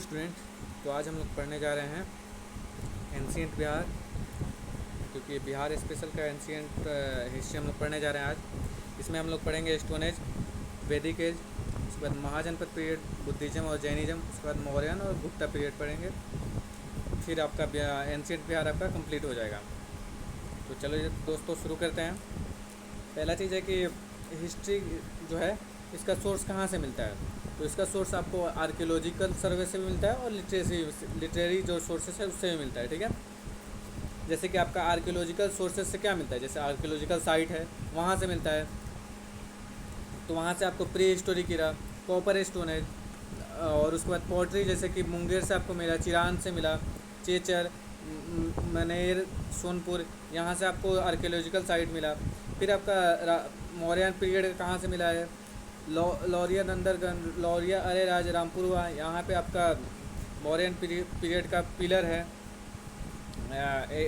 Student. तो आज हम लोग पढ़ने जा रहे हैं एंशियंट बिहार, क्योंकि बिहार स्पेशल का एंशियंट हिस्ट्री हम लोग पढ़ने जा रहे हैं आज। इसमें हम लोग पढ़ेंगे स्टोन एज, वैदिक एज, उसके बाद महाजनपद पीरियड, बुद्धिज्म और जैनिज्म, उसके बाद मौर्यन और गुप्ता पीरियड पढ़ेंगे। फिर आपका एंशियंट बिहार आपका कंप्लीट हो जाएगा। तो चलो दोस्तों शुरू करते हैं। पहला चीज़ है कि हिस्ट्री जो है इसका सोर्स कहाँ से मिलता है। तो इसका सोर्स आपको आर्कियोलॉजिकल सर्वे से भी मिलता है और लिटरेरी जो सोर्सेस है उससे भी मिलता है। ठीक है, जैसे कि आपका आर्कियोलॉजिकल सोर्सेज से क्या मिलता है, जैसे आर्कियोलॉजिकल साइट है वहाँ से मिलता है। तो वहाँ से आपको प्री हिस्टोरिक इरा, कॉपर स्टोन एज, और उसके बाद पोट्री जैसे कि मुंगेर से आपको मिला, चिरान से मिला, चेचर, मनेर, सोनपुर, यहाँ से आपको आर्कियोलॉजिकल साइट मिला। फिर आपका मौर्यन पीरियड कहाँ से मिला है, लौरिया नंदरगंज, लौरिया अरे राज रामपुर हुआ, यहाँ पे आपका मौर्यन पीरियड का पिलर है,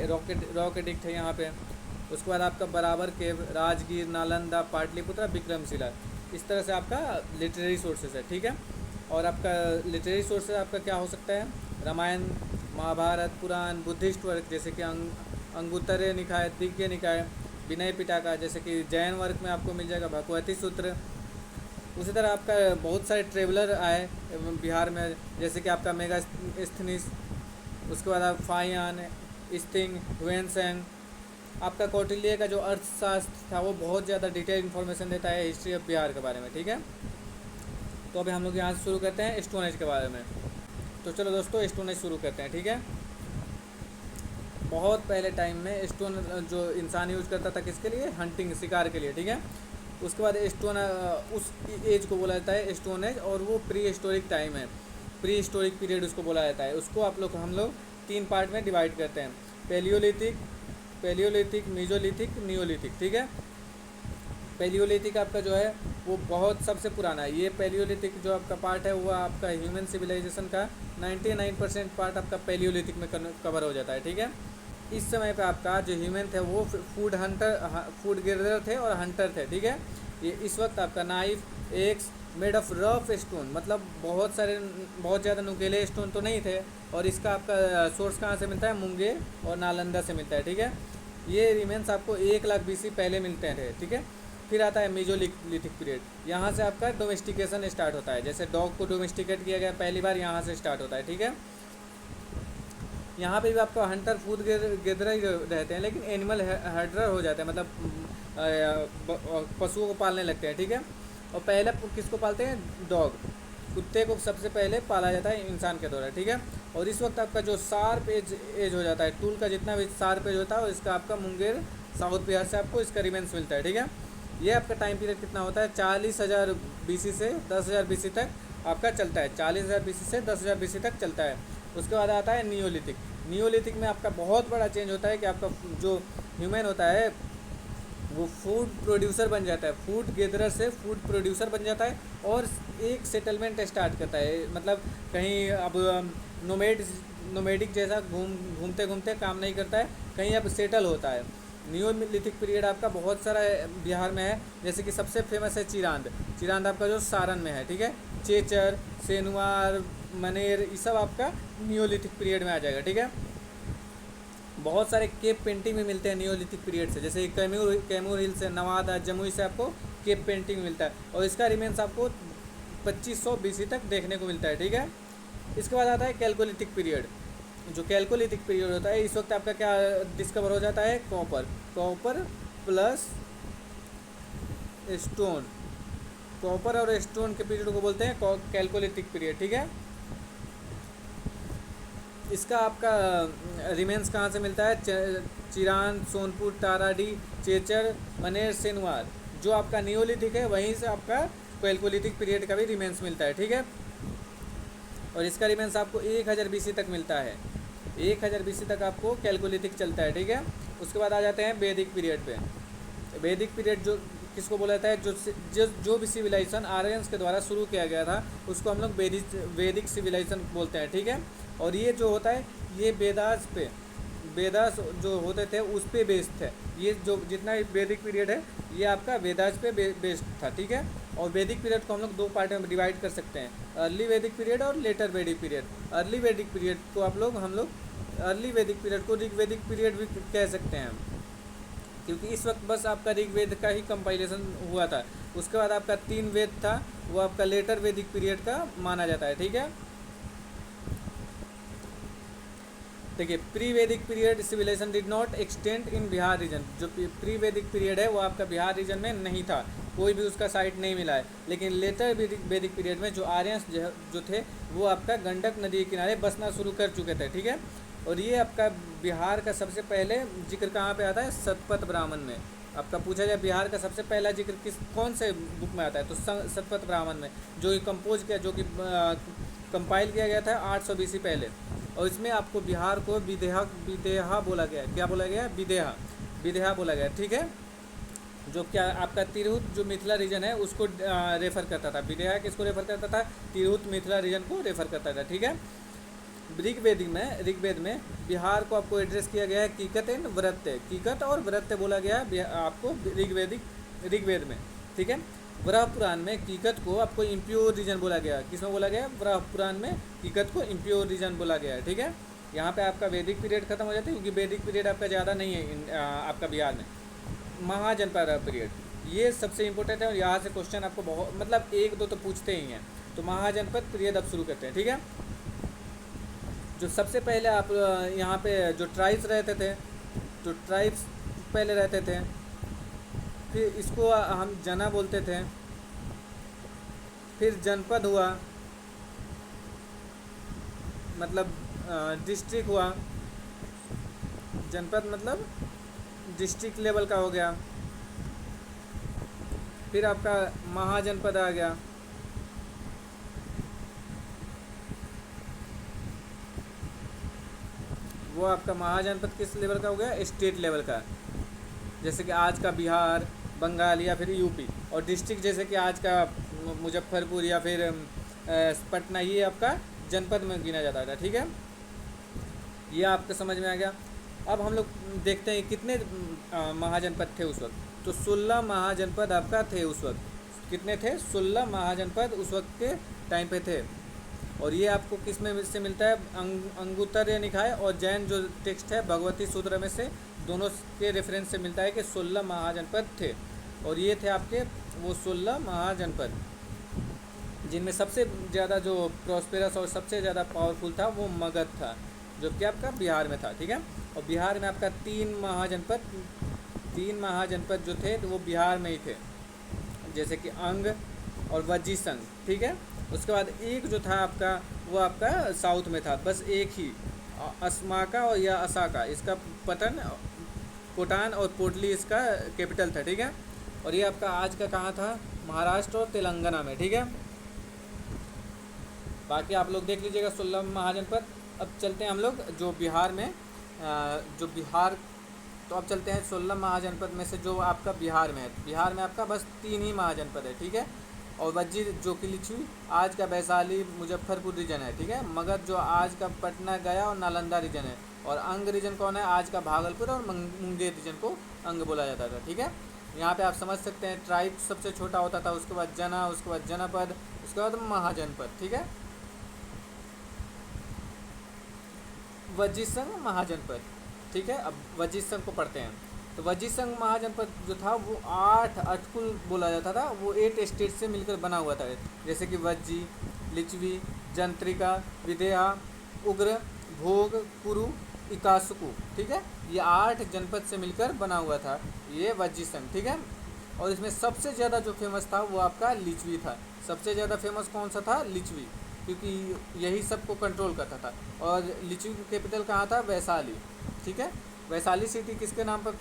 रॉक एडिक्ट है यहाँ पे। उसके बाद आपका बराबर केव, राजगीर, नालंदा, पाटलिपुत्र, विक्रमशिला। इस तरह से आपका लिटरेरी सोर्सेज है। ठीक है, और आपका लिटरेरी सोर्सेज आपका क्या हो सकता है, रामायण, महाभारत, पुराण, बुद्धिस्ट वर्क जैसे कि अंगुत्तरे निकाय, दिग्गज निकाय, विनय पिटका, जैसे कि जैन वर्क में आपको मिल जाएगा भगवती सूत्र। उसी तरह आपका बहुत सारे ट्रेवलर आए बिहार में, जैसे कि आपका मेगास्थनीस, उसके बाद आप फाहियान, स्टिंग, हुएनसेन। आपका कौटिल्य का जो अर्थशास्त्र था वो बहुत ज़्यादा डिटेल इन्फॉर्मेशन देता है हिस्ट्री ऑफ बिहार के बारे में। ठीक है, तो अभी हम लोग यहाँ से शुरू करते हैं स्टोन एज के बारे में। तो चलो दोस्तों स्टोन एज शुरू करते हैं। ठीक है, बहुत पहले टाइम में स्टोन जो इंसान यूज करता था किसके लिए, हंटिंग, शिकार के लिए। ठीक है, उसके बाद स्टोन उस एज को बोला जाता है स्टोन एज, और वो प्री हिस्टोरिक टाइम है, प्री हिस्टोरिक पीरियड उसको बोला जाता है। उसको हम लोग 3 पार्ट में डिवाइड करते हैं, पैलियोलिथिक, मीजोलिथिक, नियोलिथिक। ठीक है, पैलियोलिथिक आपका जो है वो बहुत सबसे पुराना है। ये पैलियोलिथिक जो आपका पार्ट है वो आपका ह्यूमन सिविलाइजेशन का 99% पार्ट आपका पैलियोलिथिक में कवर हो जाता है। ठीक है, इस समय पे आपका जो ह्यूमन थे वो फूड गेदरर थे और हंटर थे। ठीक है, ये इस वक्त आपका knife, x made of rough stone, मतलब बहुत ज़्यादा नुकीले स्टोन तो नहीं थे। और इसका आपका सोर्स कहाँ से मिलता है, मुंगेर और नालंदा से मिलता है। ठीक है, ये रिमेंस आपको 1 लाख BC पहले मिलते थे। ठीक है, फिर आता है मेजोलिथिक पीरियड, यहाँ से आपका डोमेस्टिकेशन स्टार्ट होता है। जैसे डॉग को डोमेस्टिकेट किया गया पहली बार, यहाँ से स्टार्ट होता है। ठीक है, यहाँ पे भी आपका हंटर फूड गेदर ही रहते हैं, लेकिन एनिमल हर्डर हो जाते हैं, मतलब पशुओं को पालने लगते हैं। ठीक है, और पहले किसको पालते हैं, डॉग, कुत्ते को सबसे पहले पाला जाता है इंसान के द्वारा। ठीक है, और इस वक्त आपका जो शार्प एज हो जाता है, टूल का जितना भी शार्प एज होता है, और इसका आपका मुंगेर साउथ बिहार से आपको इसका रिमेंस मिलता है। ठीक है, ये आपका टाइम पीरियड कितना होता है, 40,000 BC से 10,000 BC तक आपका चलता है, 40,000 BC से 10,000 BC तक चलता है। उसके बाद आता है नियोलिथिक। नियोलिथिक में आपका बहुत बड़ा चेंज होता है कि आपका जो ह्यूमन होता है वो फूड प्रोड्यूसर बन जाता है, फूड गेदरर से फूड प्रोड्यूसर बन जाता है, और एक सेटलमेंट स्टार्ट करता है। मतलब कहीं अब नोमेडिक जैसा घूमते घूमते काम नहीं करता है, कहीं अब सेटल होता है। नियोलिथिक पीरियड आपका बहुत सारा बिहार में है, जैसे कि सबसे फेमस है चिरांद आपका जो सारण में है। ठीक है, चेचर, सेनुआर, मनेर, ये सब आपका नियोलिथिक पीरियड में आ जाएगा। ठीक है, बहुत सारे केप पेंटिंग भी मिलते हैं नियोलिथिक पीरियड से, जैसे कैमूर हिल से, नवादा, जमुई से आपको केप पेंटिंग मिलता है, और इसका रिमेंस आपको 2500 BC तक देखने को मिलता है। ठीक है, इसके बाद आता है कैल्कोलिथिक पीरियड। जो कैल्कोलिथिक पीरियड होता है, इस वक्त आपका क्या डिस्कवर हो जाता है, कॉपर प्लस स्टोन, कॉपर और स्टोन के पीरियड को बोलते हैं कैल्कोलिथिक पीरियड। ठीक है, इसका आपका रिमेंस कहाँ से मिलता है, चिरान, सोनपुर, ताराडी, चेचर, मनेर, सेनवार। जो आपका नियोलिथिक है वहीं से आपका कैल्कोलिथिक पीरियड का भी रिमेंस मिलता है। ठीक है, और इसका रिमेंस आपको 1000 BC तक मिलता है, 1000 BC तक आपको कैल्कोलिथिक चलता है। ठीक है, उसके बाद आ जाते हैं वैदिक पीरियड पे। वैदिक पीरियड जो किसको बोला जाता है, जो भी सिविलाइजेशन आर्यंस के द्वारा शुरू किया गया था उसको हम लोग वैदिक सिविलाइजेशन बोलते हैं। ठीक है, और ये जो होता है ये वेदास जो होते थे उस पे बेस्ड थे। ये जो जितना वैदिक पीरियड है ये आपका वेदास पे बेस्ड था। ठीक है, और वैदिक पीरियड को हम लोग दो पार्ट में डिवाइड कर सकते हैं, अर्ली वैदिक पीरियड और लेटर वैदिक पीरियड। अर्ली वैदिक पीरियड को हम लोग अर्ली वैदिक पीरियड को ऋग्वैदिक पीरियड भी कह सकते हैं, क्योंकि इस वक्त बस आपका ऋग्वेद का ही कंपाइलेशन हुआ था। उसके बाद आपका 3 वेद था, वो आपका लेटर वैदिक पीरियड का माना जाता है। ठीक है, देखिए pre Vedic period civilization did not extend in Bihar region. जो प्री वैदिक पीरियड है वो आपका बिहार रीजन में नहीं था, कोई भी उसका साइट नहीं मिला है। लेकिन लेटर वैदिक पीरियड में जो आर्यंस जो थे वो आपका गंडक नदी के किनारे बसना शुरू कर चुके थे। ठीक है, और ये आपका बिहार का सबसे पहले जिक्र कहाँ पे आता है, शतपथ ब्राह्मण में। आपका पूछा जाए बिहार का सबसे पहला जिक्र कौन से बुक में आता है, तो शतपथ ब्राह्मण में, जो कंपोज किया, जो कि कंपाइल किया गया था 800 BC पहले। और इसमें आपको बिहार को विदेहा बोला गया। क्या बोला गया, विदेहा बोला गया। ठीक है, जो क्या आपका तिरहुत जो मिथिला रीजन है उसको रेफ़र करता था। विदेहा किसको रेफ़र करता था, तिरहुत मिथिला रीजन को रेफ़र करता था। ठीक है, ऋग्वेद में बिहार को आपको एड्रेस किया गया है कीकत एंड व्रत्य। कीकत और व्रत्य बोला गया है आपको ऋग्वेद में। ठीक है, वराह पुराण में कीकत को आपको इम्प्योर रीजन बोला गया। किसमें बोला गया, वराह पुराण में कीकत को इम्प्योर रीजन बोला गया है। ठीक है, यहाँ पे आपका वैदिक पीरियड खत्म हो जाता है, क्योंकि वैदिक पीरियड आपका ज़्यादा नहीं है आपका बिहार में। महाजनपद पीरियड ये सबसे इम्पोर्टेंट है, और यहाँ से क्वेश्चन आपको बहुत मतलब 1-2 तो पूछते ही हैं। तो महाजनपद पीरियड अब शुरू करते हैं। ठीक है, जो सबसे पहले आप यहाँ पे जो ट्राइब्स रहते थे, तो ट्राइब्स पहले रहते थे, फिर इसको हम जना बोलते थे, फिर जनपद हुआ, मतलब डिस्ट्रिक्ट हुआ। जनपद मतलब डिस्ट्रिक्ट लेवल का हो गया। फिर आपका महाजनपद आ गया। वो आपका महाजनपद किस लेवल का हो गया, स्टेट लेवल का, जैसे कि आज का बिहार, बंगाल या फिर यूपी। और डिस्ट्रिक्ट जैसे कि आज का मुजफ्फरपुर या फिर पटना, ये आपका जनपद में गिना जाता था। ठीक है, ये आपको समझ में आ गया। अब हम लोग देखते हैं कितने महाजनपद थे उस वक्त। तो 16 महाजनपद आपका थे उस वक्त। कितने थे, 16 महाजनपद उस वक्त के टाइम पे थे। और ये आपको किस में से मिलता है, अंगुत्तर निकाय और जैन जो टेक्स्ट है भगवती सूत्र में से, दोनों के रेफरेंस से मिलता है कि 16 महाजनपद थे। और ये थे आपके वो 16 महाजनपद, जिनमें सबसे ज़्यादा जो प्रॉस्पेरस और सबसे ज़्यादा पावरफुल था वो मगध था, जो कि आपका बिहार में था। ठीक है, और बिहार में आपका 3 महाजनपद जो थे तो वो बिहार में ही थे, जैसे कि अंग और वज्जी संघ। ठीक है, उसके बाद एक जो था आपका वो आपका साउथ में था, बस एक ही, अस्माका और या असाका, इसका कोटान और पोटली इसका कैपिटल था। ठीक है, और ये आपका आज का कहाँ था, महाराष्ट्र और तेलंगाना में। ठीक है, बाकी आप लोग देख लीजिएगा 16 महाजनपद। अब चलते हैं हम लोग जो बिहार में तो अब चलते हैं 16 महाजनपद में से जो आपका बिहार में है। बिहार में आपका बस 3 ही महाजनपद है। ठीक है, और वज्जी जो कि लिच्छवी आज का वैशाली मुजफ्फरपुर रीजन है। ठीक है, मगध जो आज का पटना गया और नालंदा रीजन है। और अंग रीजन कौन है, आज का भागलपुर और मुंगेर रीजन को अंग बोला जाता था। ठीक है, यहाँ पे आप समझ सकते हैं ट्राइब सबसे छोटा होता था, उसके बाद जना, उसके बाद जनपद, उसके बाद महाजनपद। ठीक है, वज्जी संघ महाजनपद। ठीक है, अब वज्जी संघ को पढ़ते हैं। तो वज्जी संघ महाजनपद जो था वो 8 अटकुल बोला जाता था, वो 8 स्टेट से मिलकर बना हुआ था, जैसे कि वज्जी, लिच्छवी, जंत्रिका, विदेहा, उग्र, भोग, कुरु, इकासुकु। ठीक है, ये 8 जनपद से मिलकर बना हुआ था ये वज्जी संघ। ठीक है, और इसमें सबसे ज़्यादा जो फेमस था वो आपका लिच्छवी था। सबसे ज़्यादा फेमस कौन सा था, लिच्छवी, क्योंकि यही सबको कंट्रोल करता था। और लिच्छवी की कैपिटल कहाँ था, वैशाली। ठीक है, वैशाली सिटी किसके नाम पर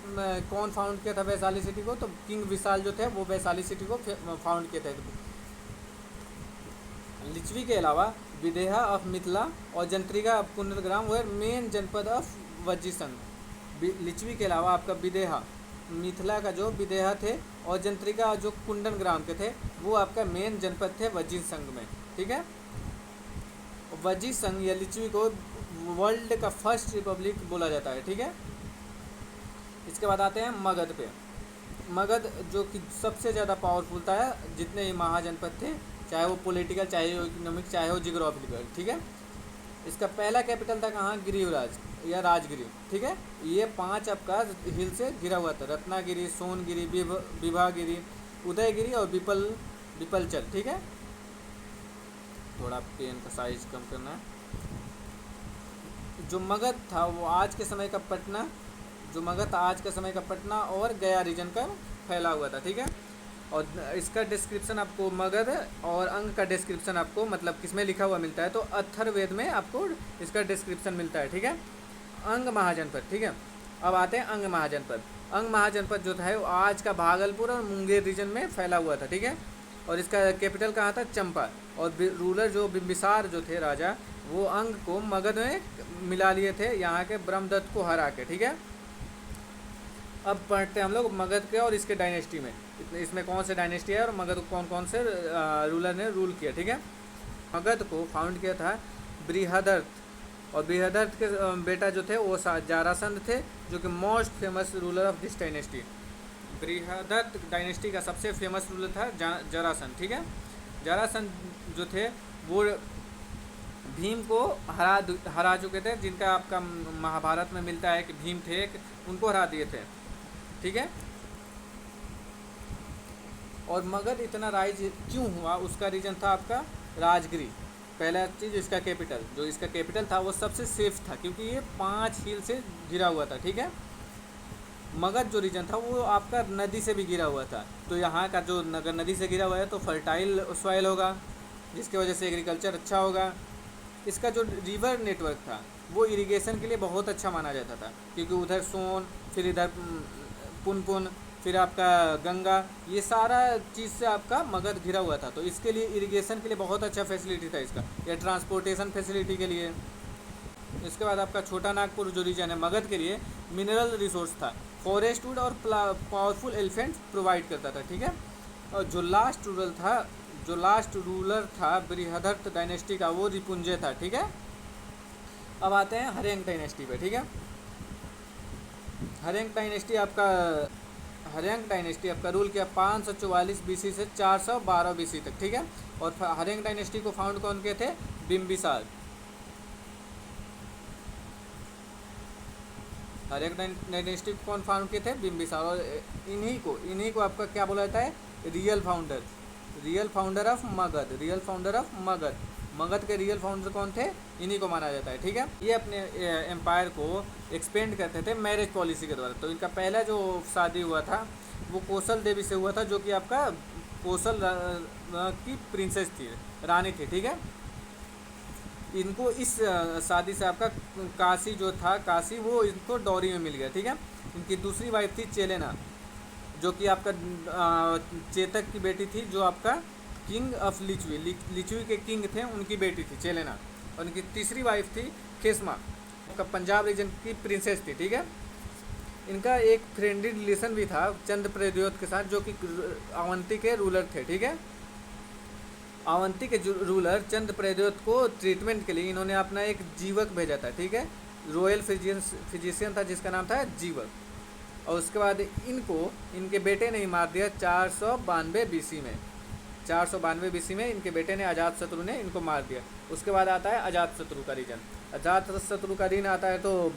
कौन फाउंड किया था वैशाली सिटी को, तो किंग विशाल जो थे वो वैशाली सिटी को फाउंड किए थे। लिच्छवी के अलावा विदेहा ऑफ मिथिला और जंत्रिका ऑफ कुंडनग्राम वे मेन जनपद ऑफ वज्जी संघ। लिच्छवी के अलावा आपका विदेहा, मिथिला का जो विदेहा थे, और जंत्रिका जो कुंडनग्राम के थे, वो आपका मेन जनपद थे वज्जी संघ में। ठीक है, वज्जी संघ या लिच्छवी को वर्ल्ड का फर्स्ट रिपब्लिक बोला जाता है। ठीक है, इसके बाद आते हैं मगध पे। मगध जो कि सबसे ज़्यादा पावरफुल था जितने ही महाजनपद थे, चाहे वो पॉलिटिकल, चाहे वो इकोनॉमिक, चाहे वो जियोग्राफिकल, ठीक है। इसका पहला कैपिटल था कहाँ, गिरिराज या राजगिरी, ठीक है। ये 5 आपका हिल से घिरा हुआ था, रत्नागिरी, सोनगिरी, विभागिरी, उदयगिरी और विपलचल, ठीक है। थोड़ा पेन का साइज कम करना है। जो मगध था वो आज के समय का पटना, जो मगध आज के समय का पटना और गया रीजन का फैला हुआ था, ठीक है। और इसका डिस्क्रिप्शन आपको मगध और अंग का डिस्क्रिप्शन आपको मतलब किसमें लिखा हुआ मिलता है, तो अथर्ववेद में आपको इसका डिस्क्रिप्शन मिलता है, ठीक है। अंग महाजनपद, ठीक है। अब आते हैं अंग महाजनपद। अंग महाजनपद जो था वो आज का भागलपुर और मुंगेर रीजन में फैला हुआ था, ठीक है। और इसका कैपिटल कहाँ था, चंपा। और रूलर जो बिम्बिसार जो थे राजा, वो अंग को मगध में मिला लिए थे यहाँ के ब्रह्मदत्त को हरा के, ठीक है। अब पढ़ते हैं हम लोग मगध के और इसके डायनेस्टी में, इसमें कौन से डायनेस्टी है और मगध को कौन कौन से रूलर ने रूल किया, ठीक है। मगध को फाउंड किया था बृहदर्थ, और बृहदर्थ के बेटा जो थे वो जरासंध थे, जो कि most famous ruler of this dynasty. Brihadratha dynasty का सबसे फेमस रूलर था जरासंध, ठीक है। जरासंध जो थे वो भीम को हरा चुके थे, जिनका आपका महाभारत में मिलता है कि भीम थे, उनको हरा दिए थे, ठीक है। और मगध इतना राइज क्यों हुआ, उसका रीजन था आपका राजगिरी। पहला चीज़ इसका कैपिटल, जो इसका कैपिटल था वो सबसे सेफ था, क्योंकि ये 5 हिल से घिरा हुआ था, ठीक है। मगध जो रीजन था वो आपका नदी से भी घिरा हुआ था, तो यहाँ का जो नगर नदी से घिरा हुआ है तो फर्टाइल सॉइल होगा, जिसकी वजह से एग्रीकल्चर अच्छा होगा। इसका जो रिवर नेटवर्क था वो इरिगेशन के लिए बहुत अच्छा माना जाता था, क्योंकि उधर सोन, फिर इधर पुनपुन, फिर आपका गंगा, ये सारा चीज़ से आपका मगध घिरा हुआ था, तो इसके लिए इरिगेशन के लिए बहुत अच्छा फैसिलिटी था इसका, या ट्रांसपोर्टेशन फैसिलिटी के लिए। इसके बाद आपका छोटा नागपुर जो रीजन है मगध के लिए मिनरल रिसोर्स था, फॉरेस्ट वुड और पावरफुल एलिफेंट प्रोवाइड करता था, ठीक है। और जो लास्ट रूलर था बृहदर्थ डायनेस्टी का, वो रिपुंजय था, ठीक है। अब आते हैं हरेंग डायनेस्टी पे, ठीक है। हरेंग डायनेस्टी आपका रूल किया 544 बीसी से 412 बीसी तक, ठीक है। और हरेंग डायनेस्टी को फाउंड कौन किए थे, बिम्बिसार। हरेंग डायनेस्टी को कौन फाउंड किए थे, बिम्बिसार। और इन्हीं को आपका क्या बोला जाता है, real founder of Magadh. Magadh के रियल फाउंडर कौन थे, इन्हीं को माना जाता है, ठीक है। ये अपने एम्पायर को एक्सपेंड करते थे मैरिज पॉलिसी के द्वारा। तो इनका पहला जो शादी हुआ था वो कौशल देवी से हुआ था, जो कि आपका कौशल की प्रिंसेस थी, रानी थी, ठीक है। इनको इस शादी से आपका काशी जो था, काशी वो इनको डॉरी में मिल गया, ठीक है। इनकी दूसरी वाइफ थी चेलेना, जो कि आपका चेतक की बेटी थी, जो आपका किंग ऑफ लिचुई के किंग थे, उनकी बेटी थी चेलेना। और उनकी तीसरी वाइफ थी खेसमा, आपका पंजाब रीजन की प्रिंसेस थी, ठीक है। इनका एक फ्रेंडली रिलेशन भी था चंद्रप्रद्योत के साथ, जो कि अवंती के रूलर थे, ठीक है। अवंती के रूलर चंद्रप्रद्योत को ट्रीटमेंट के लिए इन्होंने अपना एक जीवक भेजा था, ठीक है। रॉयल फिजिशियन था जिसका नाम था जीवक। और उसके बाद इनके बेटे ने ही मार दिया 492 बीसी में। 492 बीसी में इनके बेटे ने, अजातशत्रु ने इनको मार दिया। उसके बाद आता है अजातशत्रु का रीजन। अजातशत्रु का रीजन आता है तो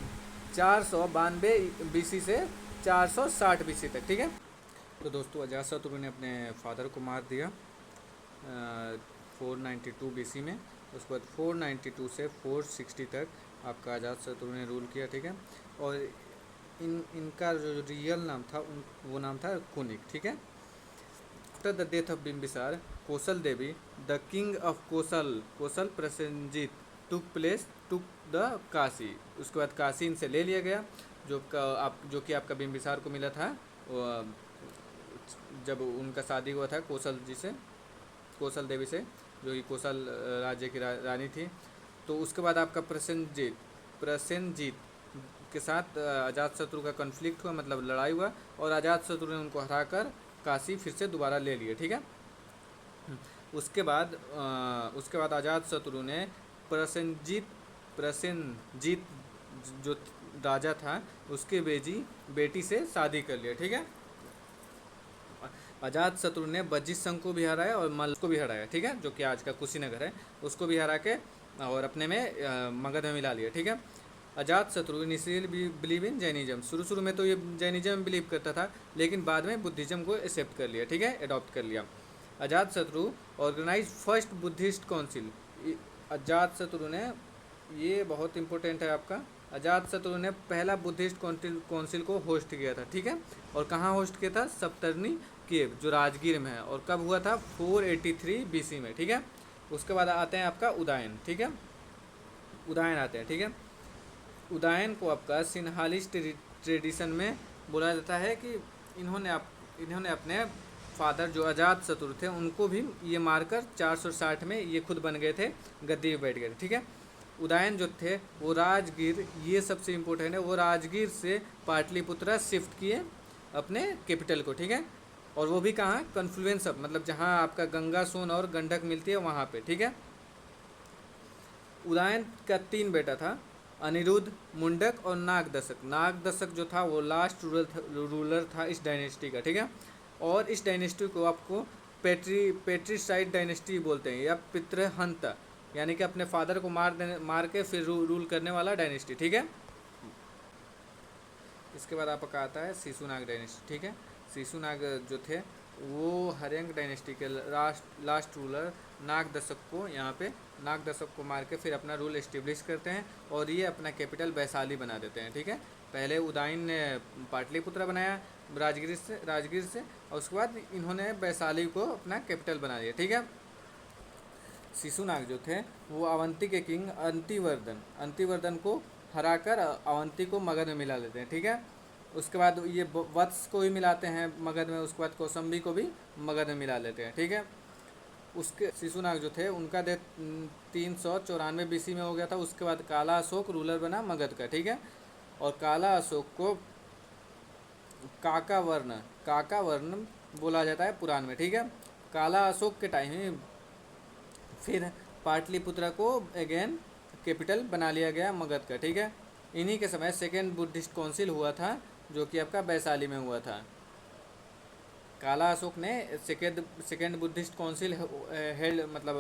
492 बीसी से 460 बीसी तक, ठीक है। तो दोस्तों अजातशत्रु ने अपने फादर को मार दिया 492 बीसी में। उसके बाद 492 से 460 तक आपका अजातशत्रु ने रूल किया, ठीक है। और इनका जो रियल नाम था वो नाम था कुनिक, ठीक है। After the death of Bimbisara, Kaushal Devi the king of Kaushal Prasenjit took the Kashi. उसके बाद काशी इनसे ले लिया गया, जो कि आपका बिम्बिसार को मिला था जब उनका शादी हुआ था कौशल देवी से, जो कि कौशल राज्य की रानी थी। तो उसके बाद आपका प्रसेनजीत के साथ अजातशत्रु का कॉन्फ्लिक्ट हुआ, मतलब लड़ाई हुआ, और अजातशत्रु ने उनको हराकर काशी फिर से दोबारा ले लिए, ठीक है। उसके बाद अजातशत्रु ने प्रसेनजीत जो राजा था उसके बेटी से शादी कर लिया, ठीक है। अजात शत्रु ने बज्जित संघ को भी हराया और मल्ल को भी हराया, ठीक है, जो कि आज का कुशीनगर है, उसको भी हरा के और अपने में मगध में मिला लिया, ठीक है। अजात शत्रु इनिशियली बिलीव इन जैनिज्म, शुरू शुरू में तो ये जैनिज्म में बिलीव करता था, लेकिन बाद में बुद्धिज्म को एक्सेप्ट कर लिया, ठीक है, अडॉप्ट कर लिया। अजात शत्रु ऑर्गेनाइज फर्स्ट बुद्धिस्ट काउंसिल। अजात शत्रु ने, ये बहुत इंपॉर्टेंट है आपका, अजात शत्रु ने पहला बुद्धिस्ट काउंसिल को होस्ट किया था, ठीक है। और कहाँ होस्ट किया था? सप्तर्नी केव, जो राजगीर में है, और कब हुआ था? 483 BC में, ठीक है। उसके बाद आते हैं आपका उदयन, ठीक है, उदयन आते हैं, ठीक है। उदयन को आपका सिन्हालिस ट्रेडिशन में बोला जाता है कि इन्होंने अपने फादर जो अजात शत्रु थे उनको भी ये मारकर 460 में ये खुद बन गए थे, गद्दी पे बैठ गए थे, ठीक है। उदयन जो थे वो राजगीर, ये सबसे इम्पोर्टेंट है, वो राजगीर से पाटलिपुत्रा शिफ्ट किए अपने कैपिटल को, ठीक है। और वो भी कहाँ? कन्फ्लुएंस अब, मतलब जहाँ आपका गंगा, सोन और गंडक मिलती है वहाँ पे, ठीक है। उदयन का 3 बेटा था, अनिरुद्ध, मुंडक और नागदशक। नागदशक जो था वो लास्ट रूलर था इस डायनेस्टी का, ठीक है। और इस डायनेस्टी को आपको पेट्रीसाइड डायनेस्टी बोलते हैं, या पितृहंता, यानी कि अपने फादर को मार के फिर रूल करने वाला डायनेस्टी, ठीक है। इसके बाद आपका आता है शिशुनाग डायनेस्टी, ठीक है। शिशुनाग जो थे वो हर्यंग डायनेस्टी के लास्ट रूलर नागदशक को, यहाँ पे नागदशक को मार के फिर अपना रूल इस्टेब्लिश करते हैं, और ये अपना कैपिटल वैशाली बना देते हैं, ठीक है। पहले उदयन ने पाटलिपुत्रा बनाया राजगीर से, और उसके बाद इन्होंने वैशाली को अपना कैपिटल बना दिया, ठीक है। शिशुनाग जो थे वो अवंती के किंग अंतिवर्धन को हराकर अवंती को मगध में मिला लेते हैं, ठीक है। उसके बाद ये वत्स को भी मिलाते हैं मगध में, उसके बाद कौसंबी को भी मगध में मिला लेते हैं, ठीक है। उसके शिशुनाग जो थे उनका डेथ 394 BC में हो गया था। उसके बाद काला अशोक रूलर बना मगध का, ठीक है। और काला अशोक को काकावर्ण बोला जाता है पुराण में, ठीक है। काला अशोक के टाइम में फिर पाटलिपुत्रा को अगेन कैपिटल बना लिया गया मगध का, ठीक है। इन्हीं के समय सेकेंड बुद्धिस्ट काउंसिल हुआ था, जो कि आपका वैशाली में हुआ था। काला अशोक ने सेकेंड बुद्धिस्ट काउंसिल हेल्ड, मतलब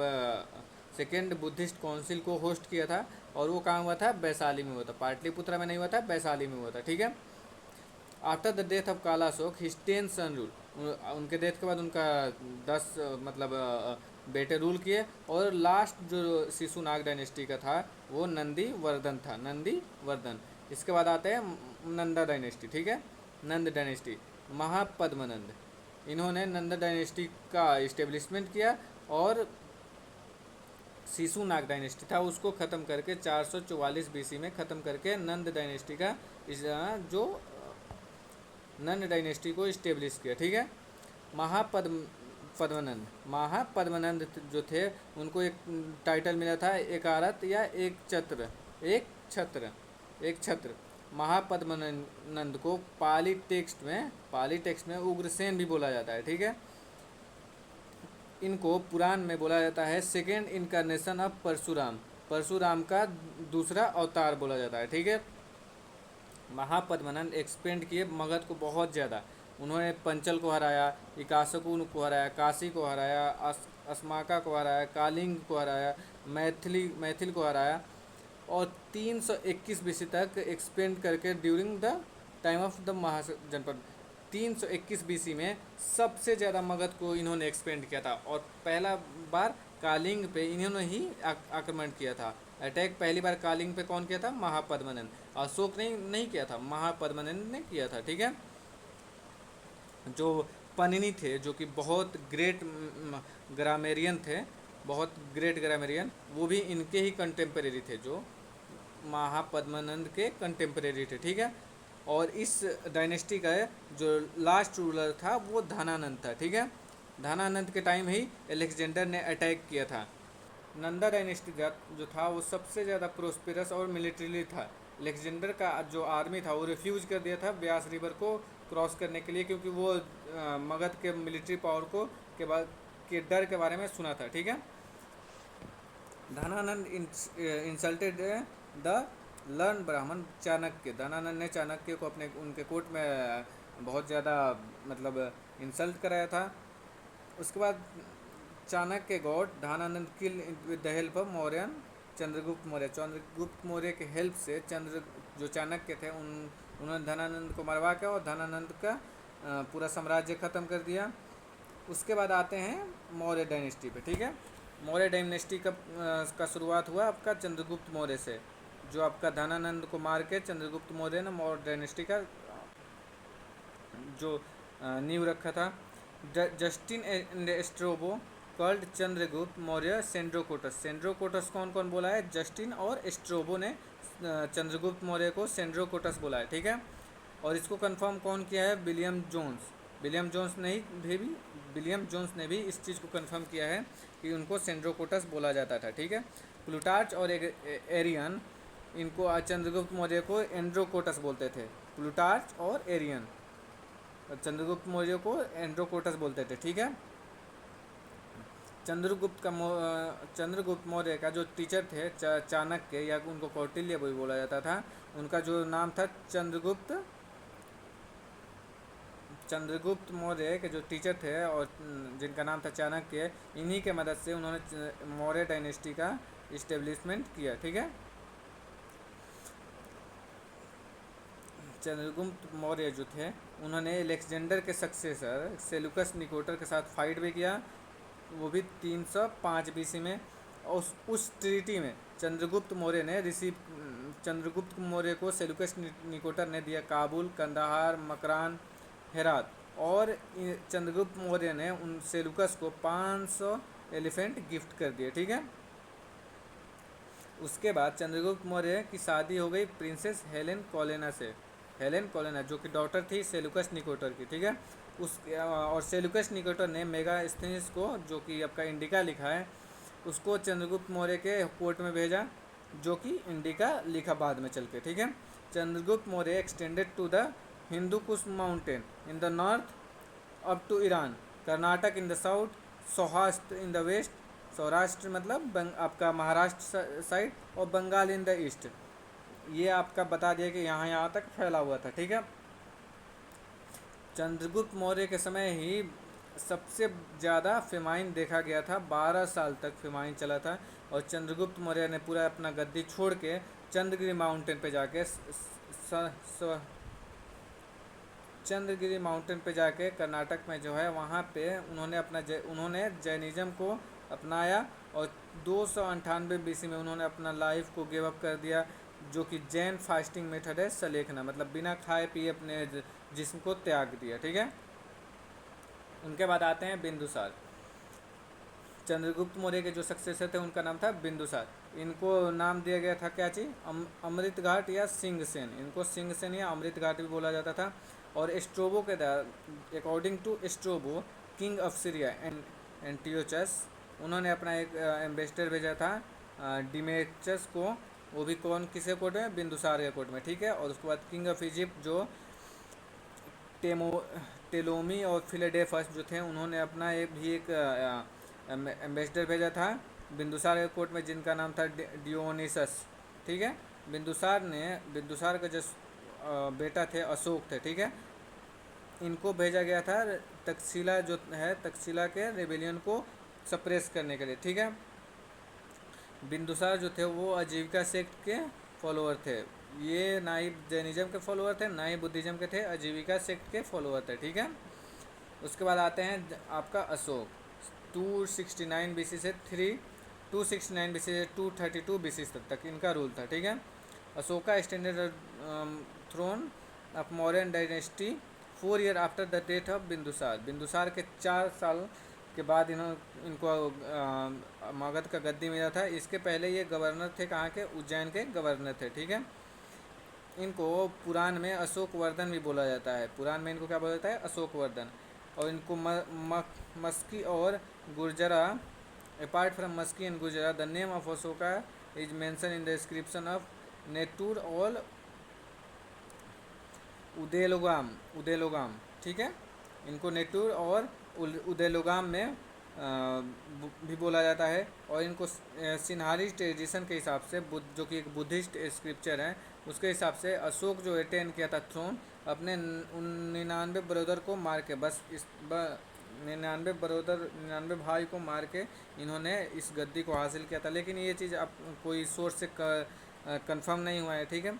सेकेंड बुद्धिस्ट काउंसिल को होस्ट किया था, और वो कहाँ हुआ था? वैशाली में हुआ था, पाटलिपुत्रा में नहीं हुआ था, वैशाली में हुआ था, ठीक है। आफ्टर द डेथ ऑफ काला अशोक हिज 10 सन रूल, उनके डेथ के बाद उनका 10 मतलब बेटे रूल किए, और लास्ट जो शिशुनाग डायनेस्टी का था वो नंदीवर्धन था, नंदीवर्धन। इसके बाद आते हैं नंदा डायनेस्टी, ठीक है। नंद डायनेस्टी, महापद्मनंद, इन्होंने नंद डायनेस्टी का इस्टेब्लिशमेंट किया, और शिशुनाग डायनेस्टी था उसको ख़त्म करके 444 BC में ख़त्म करके नंद डायनेस्टी का जो नंद डायनेस्टी को इस्टेब्लिश किया, ठीक है। महापद्मनंद जो थे उनको एक टाइटल मिला था एकारत या एक छत्र। महापद्मनंद को पाली टेक्स्ट में उग्रसेन भी बोला जाता है, ठीक है। इनको पुराण में बोला जाता है सेकेंड इनकारनेशन ऑफ परशुराम का दूसरा अवतार बोला जाता है, ठीक है। महापद्मनंद एक्सपेंड किए मगध को बहुत ज़्यादा, उन्होंने पंचल को हराया, इकासकुन को हराया, काशी को हराया, अस्माका को हराया, कालिंग को हराया, मैथिल को हराया, और 321 BC तक एक्सपेंड करके during the time of the Mahajanapada 321 BC में सबसे ज़्यादा मगध को इन्होंने एक्सपेंड किया था, और पहला बार कालिंग पे इन्होंने ही आक्रमण किया था। अटैक पहली बार कालिंग पे कौन किया था? महापद्मनंद। अशोक ने नहीं किया था, महापद्मनंद ने किया था, ठीक है। जो पनिनी थे, जो कि बहुत ग्रेट ग्रामेरियन थे, वो भी इनके ही कंटेम्परेरी थे, जो महापद्मनंद के कंटेम्परेरी थे, ठीक है। और इस डायनेस्टी का जो लास्ट रूलर था वो धनानंद था, ठीक है। धनानंद के टाइम ही अलेक्जेंडर ने अटैक किया था। नंदा डायनेस्टी जो था वो सबसे ज़्यादा प्रोस्पेरस और मिलिट्रीली था। अलेक्जेंडर का जो आर्मी था वो रिफ्यूज कर दिया था ब्यास रिवर को क्रॉस करने के लिए, क्योंकि वो मगध के मिलिट्री पावर के डर के बारे में सुना था, ठीक है। धनानंद इंसल्टेड द लर्न ब्राह्मण चाणक्य। धनानंद ने चाणक्य को उनके कोर्ट में बहुत ज़्यादा मतलब इंसल्ट कराया था। उसके बाद Chanakya God Dhanananda kill with the help of Mauryan Chandragupta Maurya. Chandragupta Maurya के हेल्प से जो चाणक्य थे उन्होंने धनानंद को मरवा के और धनानंद का पूरा साम्राज्य ख़त्म कर दिया। उसके बाद आते हैं मौर्य डायनेस्टी पे, ठीक है। मौर्य डायनेस्टी का शुरुआत हुआ आपका चंद्रगुप्त मौर्य से, जो आपका धनानंद को मार के चंद्रगुप्त मौर्य ने मौर्य डायनेस्टी का जो नींव रखा था। Justin and Strabo called Chandragupta Maurya Sandrocottus. Sandrocottus कौन कौन बोला है? जस्टिन और एस्ट्रोबो ने चंद्रगुप्त मौर्य को सेंड्रोकोटस बोला है, ठीक है। और इसको कंफर्म कौन किया है? William Jones. विलियम जोन्स ने भी इस चीज़ को कंफर्म किया है कि उनको सेंड्रोकोटस बोला जाता था, ठीक है। प्लूटार्च और एरियन इनको चंद्रगुप्त मौर्य को एंड्रोकोटस बोलते थे। प्लूटार्च और एरियन चंद्रगुप्त मौर्य को एंड्रोकोटस बोलते थे, ठीक है। चंद्रगुप्त मौर्य का जो टीचर थे चाणक्य, या उनको कौटिल्य भी बोला जाता था, उनका जो नाम था चंद्रगुप्त मौर्य के जो टीचर थे और जिनका नाम था चाणक्य, इन्हीं के मदद से उन्होंने मौर्य डायनेस्टी का इस्टेब्लिशमेंट किया, ठीक है। चंद्रगुप्त मौर्य जो थे उन्होंने अलेक्जेंडर के सक्सेसर सेलुकस निकोटर के साथ फाइट भी किया, वो भी 305 बीसी में। और उस ट्रीटी में चंद्रगुप्त मौर्य को सेलुकस निकोटर ने दिया काबुल, कंदाहार, मकरान, हेरात। और चंद्रगुप्त मौर्य ने उन सेलुकस को 500 एलिफेंट गिफ्ट कर दिए, ठीक है। उसके बाद चंद्रगुप्त मौर्य की शादी हो गई प्रिंसेस हेलेन कोलेना से। हेलेन कोलेना जो कि डॉटर थी सेलुकस निकोटर की, ठीक है। और सेलुकस निकोटर ने मेगास्थनीज को, जो कि आपका इंडिका लिखा है, उसको चंद्रगुप्त मौर्य के कोर्ट में भेजा, जो कि इंडिका लिखा बाद में चल के, ठीक है। Chandragupta Maurya extended to the Hindu Kush mountain in the north up to Iran, Karnataka in the south, Saurashtra in the west. Saurashtra मतलब आपका महाराष्ट्र साइड, और बंगाल इन द ईस्ट। ये आपका बता दिया कि यहाँ तक फैला हुआ था, ठीक है। चंद्रगुप्त मौर्य के समय ही सबसे ज़्यादा फेमाइन देखा गया था, 12 साल तक फेमाइन चला था। और चंद्रगुप्त मौर्य ने पूरा अपना गद्दी छोड़ के चंद्रगिरी माउंटेन पे जाके कर्नाटक में जो है वहाँ पे उन्होंने जैनिज़्म को अपनाया। और 298 बीसी में उन्होंने अपना लाइफ को गिव अप कर दिया, जो कि जैन फास्टिंग मेथड है, सलेखना, मतलब बिना खाए पिए अपने जिस्म को त्याग दिया, ठीक है। उनके बाद आते हैं बिंदुसार। चंद्रगुप्त मौर्य के जो सक्सेसर थे उनका नाम था बिंदुसार। इनको नाम दिया गया था क्या चीज़? अमृत घाट या सिंहसेन। इनको सिंहसेन या अमृत घाट भी बोला जाता था। और एस्ट्रोबो के according to Strabo, king of Syria Antiochus, उन्होंने अपना एक एम्बेसडर भेजा था डिमेचस को, वो भी किसे कोर्ट में? बिंदुसार के कोर्ट में, ठीक है। और उसके बाद किंग ऑफ इजिप्ट जो टेलोमी और फिलाडेल्फस जो थे, उन्होंने अपना एक एम्बेसडर भेजा था बिंदुसार के कोर्ट में, जिनका नाम था डियोनिसस, ठीक है। बिंदुसार का जो बेटा थे अशोक थे, ठीक है। इनको भेजा गया था तक्षशिला जो है, तक्षशिला के रेबेलियन को सप्रेस करने के लिए, ठीक है। बिंदुसार जो थे वो आजीविका सेक्ट के फॉलोअर थे। ये ना ही जैनिज्म के फॉलोअर थे, ना ही बुद्धिज्म के थे, आजीविका सेक्ट के फॉलोअर थे, ठीक है। उसके बाद आते हैं आपका अशोक। 269 बीसी से 232 बीसी तक इनका रूल था, ठीक है। Ashoka standard throne of Mauryan dynasty 4 year after the death of Bindusara. Bindusara के 4 साल के बाद इनको मगध का गद्दी मिला था। इसके पहले ये गवर्नर थे, कहाँ के? उज्जैन के गवर्नर थे, ठीक है। इनको पुराण में अशोक वर्धन भी बोला जाता है। पुराण में इनको क्या बोला जाता है? अशोक वर्धन। और इनको मस्की और Gurjara, apart from Maski and Gurjara, the name of Ashoka is mention in the inscription of Nittur और उदेलोगाम, ठीक है। इनको नेटूर और उदेलोगाम में भी बोला जाता है। और इनको सिन्हारी ट्रेडिशन के हिसाब से बुद्ध, जो कि एक बुद्धिस्ट स्क्रिप्चर है, उसके हिसाब से अशोक जो अटेन किया था थ्रोन अपने 99 ब्रदर को मार के, बस इस 99 भाई को मार के इन्होंने इस गद्दी को हासिल किया था। लेकिन ये चीज़ अब कोई सोर्स से कंफर्म नहीं हुआ है, ठीक है।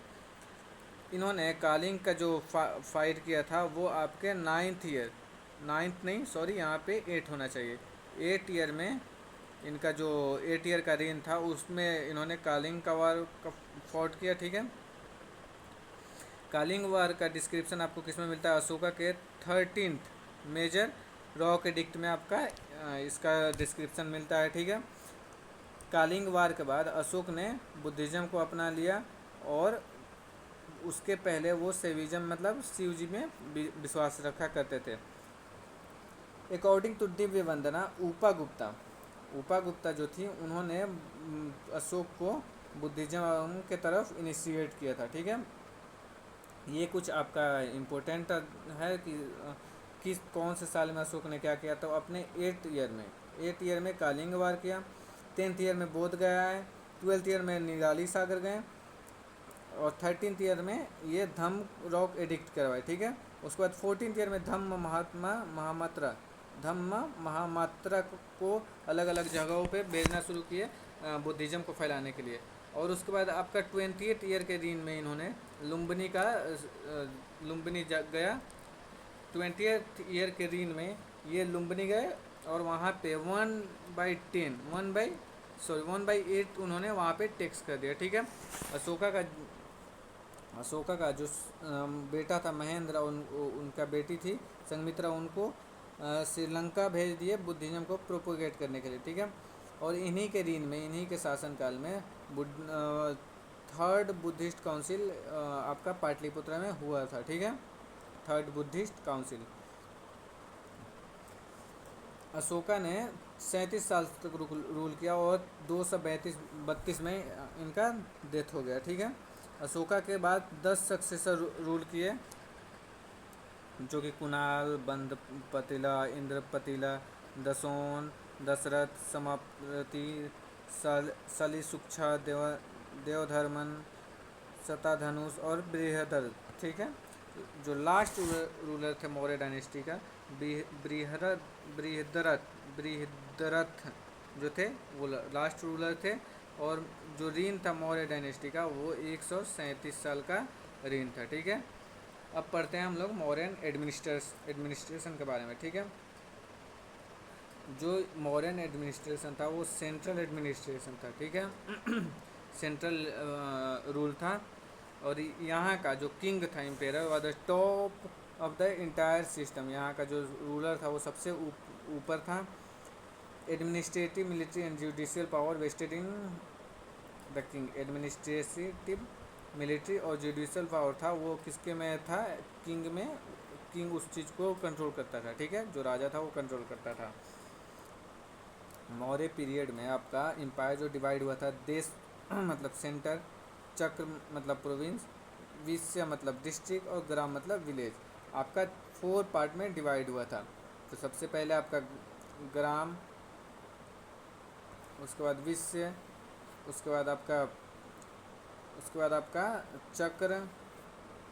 इन्होंने कालिंग का जो फाइट किया था वो आपके नाइन्थ नहीं, सॉरी, यहाँ पे 8 होना चाहिए। 8 ईयर में इनका जो 8 ईयर का रेन था उसमें इन्होंने कालिंग का वार का फॉट किया, ठीक है। कालिंग वार का डिस्क्रिप्शन आपको किस में मिलता है? अशोका के 13th मेजर रॉक एडिक्ट में आपका इसका डिस्क्रिप्शन मिलता है, ठीक है। कालिंग वार के बाद अशोक ने बुद्धिज़्म को अपना लिया, और उसके पहले वो शैविज्म मतलब शिव जी में विश्वास रखा करते थे। अकॉर्डिंग टू दिव्य वंदना उपा गुप्ता जो थी, उन्होंने अशोक को बुद्धिज्म के तरफ इनिशिएट किया था, ठीक है। ये कुछ आपका इम्पोर्टेंट है कि किस कौन से साल में अशोक ने क्या किया। तो अपने 8 ईयर में कालिंग वार किया, 10th ईयर में बोध गया है, 12th ईयर में निराली सागर गए, और 13th ईयर में ये धम्म रॉक एडिक्ट करवाए, ठीक है। उसके बाद 14th ईयर में धम्म महामात्रा को अलग अलग जगहों पे भेजना शुरू किए बुद्धिज़्म को फैलाने के लिए। और उसके बाद आपका 20th ईयर के दिन में इन्होंने लुम्बिनी गया। 20th ईयर के दिन में ये लुम्बिनी गए, और वहाँ पे 1/8 उन्होंने वहाँ पे टैक्स कर दिया, ठीक है। अशोका का जो बेटा था महेंद्र, उनका बेटी थी संघमित्रा, उनको श्रीलंका भेज दिए बुद्धिज्म को प्रोपोगेट करने के लिए, ठीक है। और इन्हीं के शासनकाल में थर्ड बुद्धिस्ट काउंसिल आपका पाटलिपुत्र में हुआ था, ठीक है। Third Buddhist council. अशोका ने 37 साल तक रूल किया, और 232 में इनका डेथ हो गया, ठीक है। अशोका के बाद 10 सक्सेसर रूल किए, जो कि कुणाल, बंदपतिला, इंद्रपतिला, दसोन, दशरथ, समाप्रति, सलीसुक्षा, देवधर्मन, शताधनुष और बृहदर, ठीक है। जो लास्ट रूलर थे मौर्य डायनेस्टी का, बृहदरथ जो थे वो लास्ट रूलर थे। और जो रीन था मौर्य डायनेस्टी का, वो 137 साल का रीन था, ठीक है। अब पढ़ते हैं हम लोग मौर्यन एडमिनिस्ट्रेशन के बारे में, ठीक है। जो मौर्यन एडमिनिस्ट्रेशन था वो सेंट्रल एडमिनिस्ट्रेशन था, ठीक है। सेंट्रल रूल था, और यहाँ का जो किंग था, emperor, was the top of the entire system. यहाँ का जो रूलर था वो सबसे ऊपर था। Administrative, military and judicial power vested in the king. Administrative, military और जुडिशियल पावर था वो किसके में था? किंग में। किंग उस चीज़ को कंट्रोल करता था, ठीक है, जो राजा था वो कंट्रोल करता था। मौर्य पीरियड में आपका एम्पायर जो डिवाइड हुआ था, देश मतलब सेंटर, चक्र मतलब प्रोविंस, विषय मतलब डिस्ट्रिक्ट, और ग्राम मतलब विलेज, आपका 4 पार्ट में डिवाइड हुआ था। तो सबसे पहले आपका ग्राम, उसके बाद विषय, उसके बाद आपका चक्र,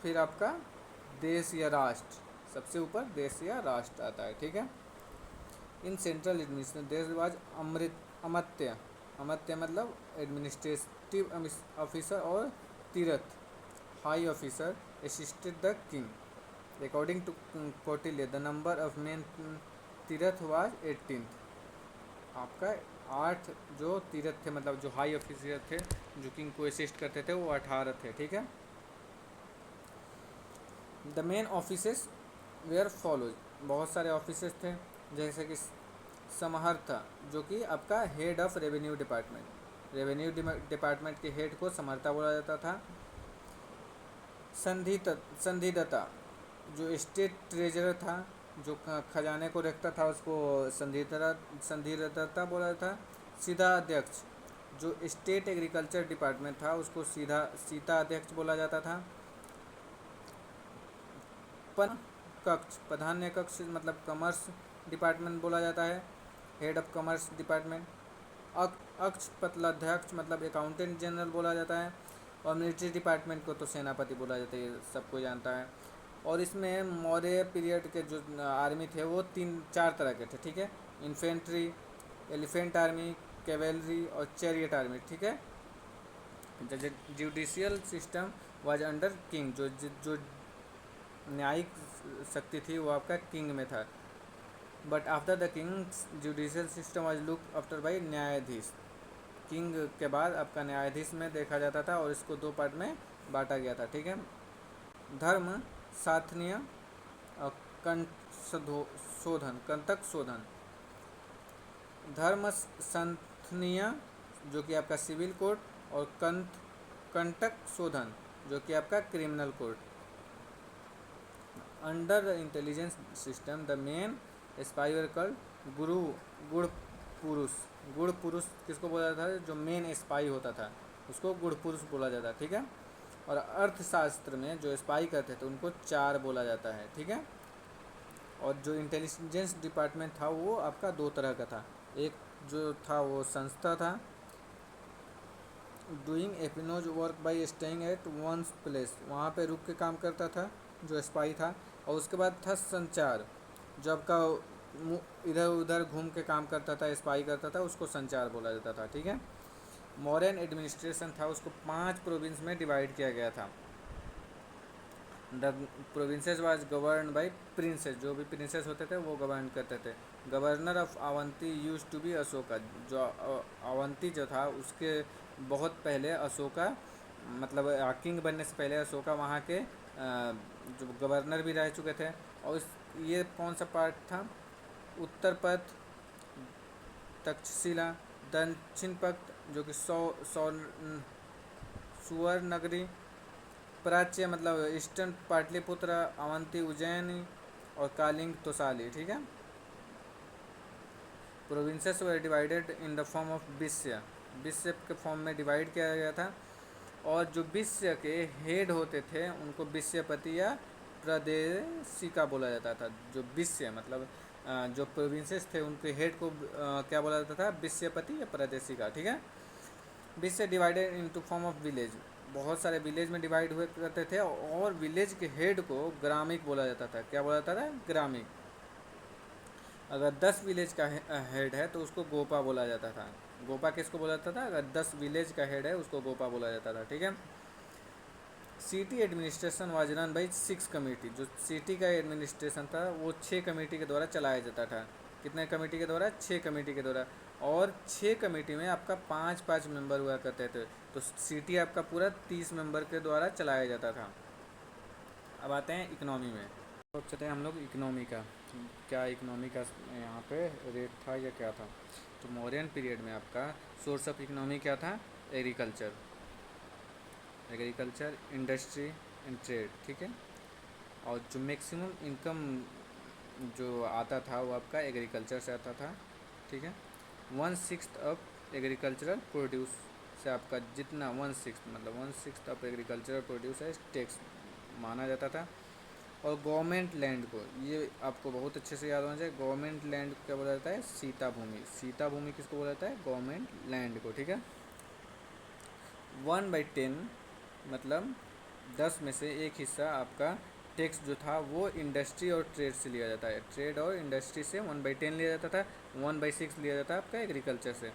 फिर आपका देश या राष्ट्र, सबसे ऊपर देश या राष्ट्र आता है, ठीक है। इन सेंट्रल एडमिनिस्ट्रेशन देश वाज अमत्य मतलब एडमिनिस्ट्रेटिव ऑफिसर, और Tirtha high officer assisted the king. According to Kautilya the number of main Tirtha was 18। आपका 8 जो तीर्थ थे, मतलब जो हाई ऑफिसर थे जो किंग को असिस्ट करते थे, वो 18 थे, ठीक है। The main offices were follows, बहुत सारे ऑफिसेस थे, जैसे कि समहर्ता, जो कि आपका head of revenue department, revenue department के हेड को समहर्ता बोला जाता था। संधिदता, जो स्टेट ट्रेजरर था, जो खजाने को रखता था, उसको संधिदता बोला जाता था। सीधा अध्यक्ष, जो स्टेट एग्रीकल्चर डिपार्टमेंट था, उसको सीता अध्यक्ष बोला जाता था। प्रधान्य कक्ष मतलब कॉमर्स डिपार्टमेंट बोला जाता है। Head of commerce department. अक्षपतलाध्यक्ष मतलब अकाउंटेंट जनरल बोला जाता है। और मिलिट्री डिपार्टमेंट को तो सेनापति बोला जाता है, ये सबको जानता है। और इसमें मौर्य पीरियड के जो आर्मी थे वो तीन चार तरह के थे, ठीक है। इन्फेंट्री, एलिफेंट आर्मी, कैवेलरी और चैरियट आर्मी, ठीक है। Judicial system was under king, जो न्यायिक शक्ति थी वो आपका किंग में था। But after the Kings judicial system was look after by न्यायाधीश। किंग के बाद आपका न्यायाधीश में देखा जाता था और इसको दो पार्ट में बांटा गया था, ठीक है। धर्म साथनीय और कंटक शोधन। धर्म संथनीय जो कि आपका सिविल कोड, और कंटक शोधन जो कि आपका criminal code. Under the intelligence system the main spy were called गुड़ पुरुष। गुड़ पुरुष किसको बोला जाता है? जो मेन स्पाई होता था उसको गुड़ पुरुष बोला जाता है, ठीक है। और अर्थशास्त्र में जो स्पाई करते थे उनको चार बोला जाता है, ठीक है। और जो इंटेलिजेंस डिपार्टमेंट था वो आपका दो तरह का था। एक जो था वो संस्था था, डूइंग एपिनोज work by staying at once place, वहाँ पे रुक के काम करता था जो स्पाई था। और उसके बाद था संचार, जो आपका इधर उधर घूम के काम करता था, स्पाई करता था, उसको संचार बोला जाता था, ठीक है। मॉडर्न एडमिनिस्ट्रेशन था, उसको 5 प्रोविंस में डिवाइड किया गया था। The provinces was govern by princes, जो भी प्रिंसेस होते थे वो गवर्न करते थे। Governor of Avanti used to be Ashoka, जो अवंती जो था उसके बहुत पहले अशोका, मतलब किंग बनने से पहले अशोका वहाँ के जो गवर्नर भी रह चुके थे। और ये कौन सा पार्ट था? उत्तर पथ, तक्षशिला, दक्षिण पथ जो कि सुवर्ण नगरी, प्राच्य मतलब ईस्टर्न पाटलिपुत्र, अवंती उज्जैनी और कालिंग तोसाली, ठीक है। Provinces were divided in the form of विषय, विषय के फॉर्म में डिवाइड किया गया था। और जो विषय के हेड होते थे उनको विषयपति या प्रादेशिका बोला जाता था। जो विषय मतलब जो प्रोविंसेस थे उनके हेड को क्या बोला जाता था? विषयपति या प्रादेशिका, ठीक है। विषय divided into form of village, बहुत सारे विलेज में डिवाइड हुए करते थे। और विलेज के हेड को ग्रामिक बोला जाता था। क्या बोला जाता था? ग्रामिक। अगर 10 विलेज का हेड है तो उसको गोपा बोला जाता था। गोपा किसको बोला जाता था? अगर 10 विलेज का हेड है उसको गोपा बोला जाता था, ठीक है। City administration was run by 6 committee, जो सिटी का एडमिनिस्ट्रेशन था वो 6 कमेटी के द्वारा चलाया जाता था। कितने कमेटी के द्वारा? 6 कमेटी के द्वारा। और 6 कमेटी में आपका 5-5 मेंबर हुआ करते थे। तो सिटी आपका पूरा 30 मेंबर के द्वारा चलाया जाता था। अब आते हैं इकनॉमी में। तो चलते हैं हम लोग इकनॉमी का, क्या इकनॉमी का यहाँ पे रेट था या क्या था। तो मौर्यन पीरियड में आपका सोर्स ऑफ इकनॉमी क्या था? एग्रीकल्चर, इंडस्ट्री एंड ट्रेड, ठीक है। और जो मैक्सिमम इनकम जो आता था वो आपका एग्रीकल्चर से आता था, ठीक है। 1/6 ऑफ एग्रीकल्चरल प्रोड्यूस से आपका जितना 1/6 मतलब 1/6 ऑफ एग्रीकल्चरल प्रोड्यूस है टैक्स माना जाता था। और गवर्नमेंट लैंड को, ये आपको बहुत अच्छे से याद होना चाहिए, गवर्नमेंट लैंड को क्या बोला जाता है? सीता भूमि। सीता भूमि किसको बोला जाता है? गवर्नमेंट लैंड को, ठीक है। 1/10 मतलब 10 में से एक हिस्सा आपका टैक्स जो था वो इंडस्ट्री और ट्रेड से लिया जाता है। ट्रेड और इंडस्ट्री से 1/10 लिया जाता था, 1/6 लिया जाता है आपका एग्रीकल्चर से।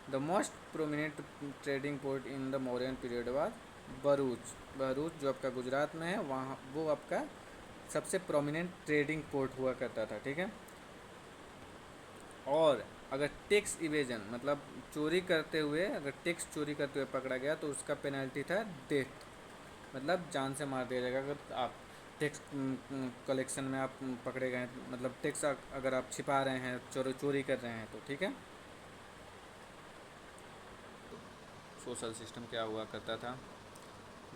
The most prominent trading port in the Mauryan period was Bharuch. Bharuch जो आपका गुजरात में है, वहाँ वो आपका सबसे प्रोमिनेंट ट्रेडिंग पोर्ट हुआ करता था, ठीक है। और अगर टैक्स इवेजन मतलब चोरी करते हुए, अगर टैक्स चोरी करते हुए पकड़ा गया तो उसका पेनल्टी था डेथ, मतलब जान से मार दिया जाएगा। अगर आप टैक्स कलेक्शन में आप पकड़े गए, मतलब टैक्स अगर आप छिपा रहे हैं, चोरी कर रहे हैं तो, ठीक है। सोशल सिस्टम क्या हुआ करता था?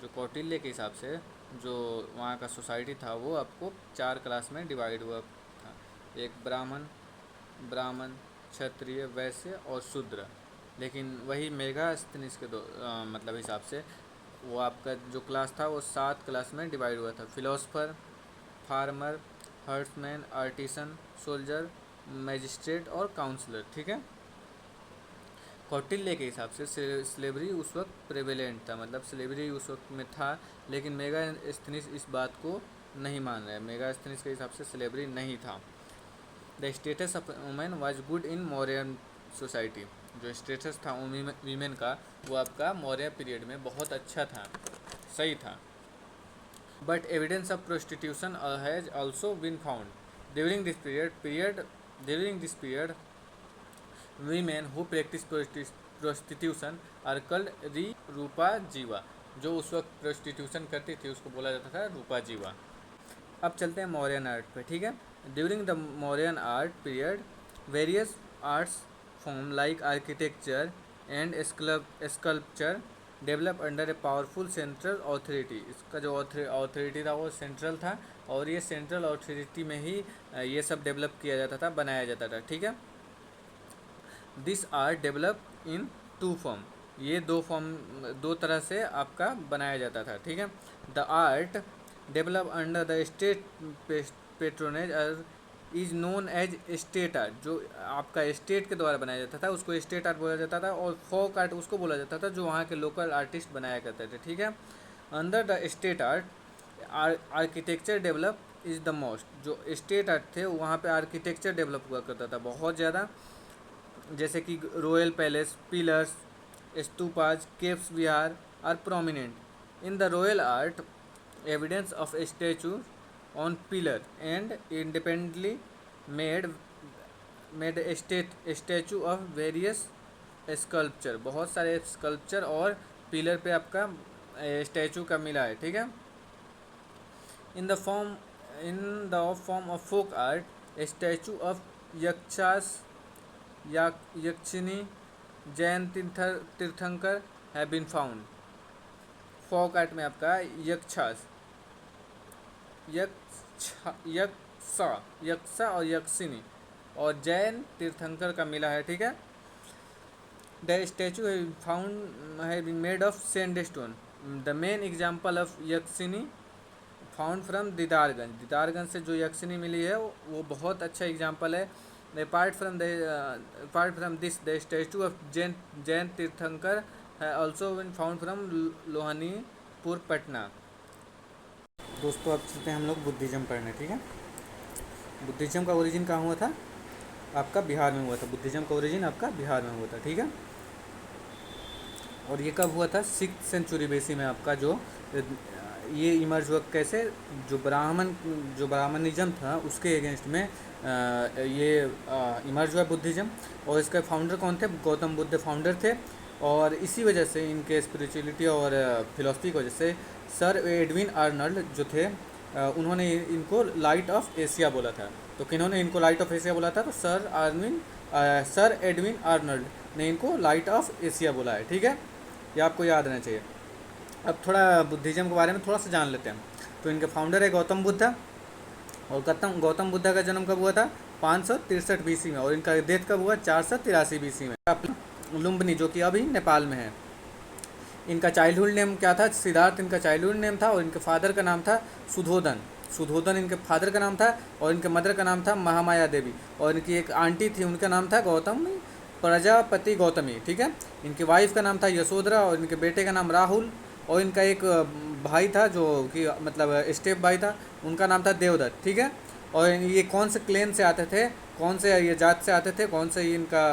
जो कौटिल्य के हिसाब से जो वहाँ का सोसाइटी था वो आपको 4 क्लास में डिवाइड हुआ था। एक ब्राह्मण, क्षत्रिय, वैश्य और शूद्र। लेकिन वही मेगास्थनीज के मतलब हिसाब से वो आपका जो क्लास था वो 7 क्लास में डिवाइड हुआ था। Philosopher, farmer, herdsmen, artisan, soldier magistrate और काउंसलर, ठीक है। कौटिल्य के हिसाब से स्लेवरी उस वक्त प्रेवेलेंट था, मतलब स्लेवरी उस वक्त में था, लेकिन मेगास्थनीज इस बात को नहीं मान रहे। मेगास्थनीज के हिसाब से स्लेवरी नहीं था। The status of women was good in Mauryan society, जो स्टेटस था वीमेन का वो आपका मौर्य पीरियड में बहुत अच्छा था, सही था। But evidence of prostitution has also been found during this period women who practice prostitution are called Rupajiva, जो उस वक्त प्रोस्टिट्यूशन करती थी उसको बोला जाता था रूपा जीवा। अब चलते हैं मौर्यन आर्ट पे, ठीक है। During the Mauryan art period various arts form like architecture and sculpture develop under a powerful central authority. इसका जो ऑथोरिटी था वो सेंट्रल था, और ये सेंट्रल ऑथोरिटी में ही ये सब डेवलप किया जाता था, बनाया जाता था, ठीक है। This art develop in two form, ये दो तरह से आपका बनाया जाता था, ठीक है। The art develop under the state patronage is known as state art, जो आपका स्टेट के द्वारा बनाया जाता था उसको स्टेट आर्ट बोला जाता था, और फोक आर्ट उसको बोला जाता था जो वहाँ के लोकल आर्टिस्ट बनाया करते थे, ठीक है। Under the state art architecture develop is the most, जो स्टेट आर्ट थे वहाँ पे आर्किटेक्चर डेवलप हुआ करता था बहुत ज़्यादा, जैसे कि royal palace, pillars, stupas, caves, vihar are prominent in the royal art. Evidence of statue on pillar and independently made statue of various sculpture, बहुत सारे स्कल्पचर और पिलर पे आपका स्टैचू का मिला है, ठीक है। In the form of folk art statue of Yakshas Yakshini Jain Tirthankara have been found. Folk art में आपका यक्षा और यक्षिनी और जैन तीर्थंकर का मिला है, ठीक है। The statue have been made of sandstone. The main example of Yakshini found from Didarganj से जो यक्षिनी मिली है वो बहुत अच्छा एग्जाम्पल है। Apart from this, the statue of Jain Tirthankar has also been found from Lohanipur, Patna. दोस्तों अब चलते हैं हम लोग बुद्धिज़्म पढ़ने, ठीक है। बुद्धिज़्म का ओरिजिन कहाँ हुआ था? आपका बिहार में हुआ था। बुद्धिज़्म का ओरिजिन आपका बिहार में हुआ था, ठीक है। और ये कब हुआ था? 6th सेंचुरी BC में आपका जो ये इमर्ज हुआ। कैसे? जो ब्राह्मणिज्म था उसके अगेंस्ट में ये इमर्ज हुआ बुद्धिज़्म। और इसका फाउंडर कौन थे? गौतम बुद्ध फाउंडर थे। और इसी वजह से इनके स्पिरिचुअलिटी और फिलॉसफी की वजह से सर एडविन आर्नल्ड जो थे उन्होंने इनको लाइट ऑफ एशिया बोला था। तो किन्होंने इनको लाइट ऑफ एशिया बोला था? तो सर एडविन आर्नल्ड ने इनको लाइट ऑफ एशिया बोला है, ठीक है। ये आपको याद रहना चाहिए। अब थोड़ा बुद्धिज़्म के बारे में थोड़ा सा जान लेते हैं। तो इनके फाउंडर है गौतम बुद्ध। और गौतम बुद्ध का जन्म कब हुआ था? 563 BC में। और इनका डेथ कब हुआ? 483 BC में। लुम्बिनी जो कि अभी नेपाल में है। इनका चाइल्डहुड नेम क्या था? सिद्धार्थ इनका चाइल्डहुड नेम था। और इनके फादर का नाम था सुधोधन इनके फादर का नाम था। और इनके मदर का नाम था महामाया देवी। और इनकी एक आंटी थी, उनका नाम था गौतमी, प्रजापति गौतमी, ठीक है। इनकी वाइफ का नाम था यशोधरा। और इनके बेटे का नाम राहुल। और इनका एक भाई था जो कि मतलब स्टेप भाई था, उनका नाम था देवदत्त, ठीक है। और ये कौन से क्लैन से आते थे, कौन से ये जात से आते थे, कौन से ये इनका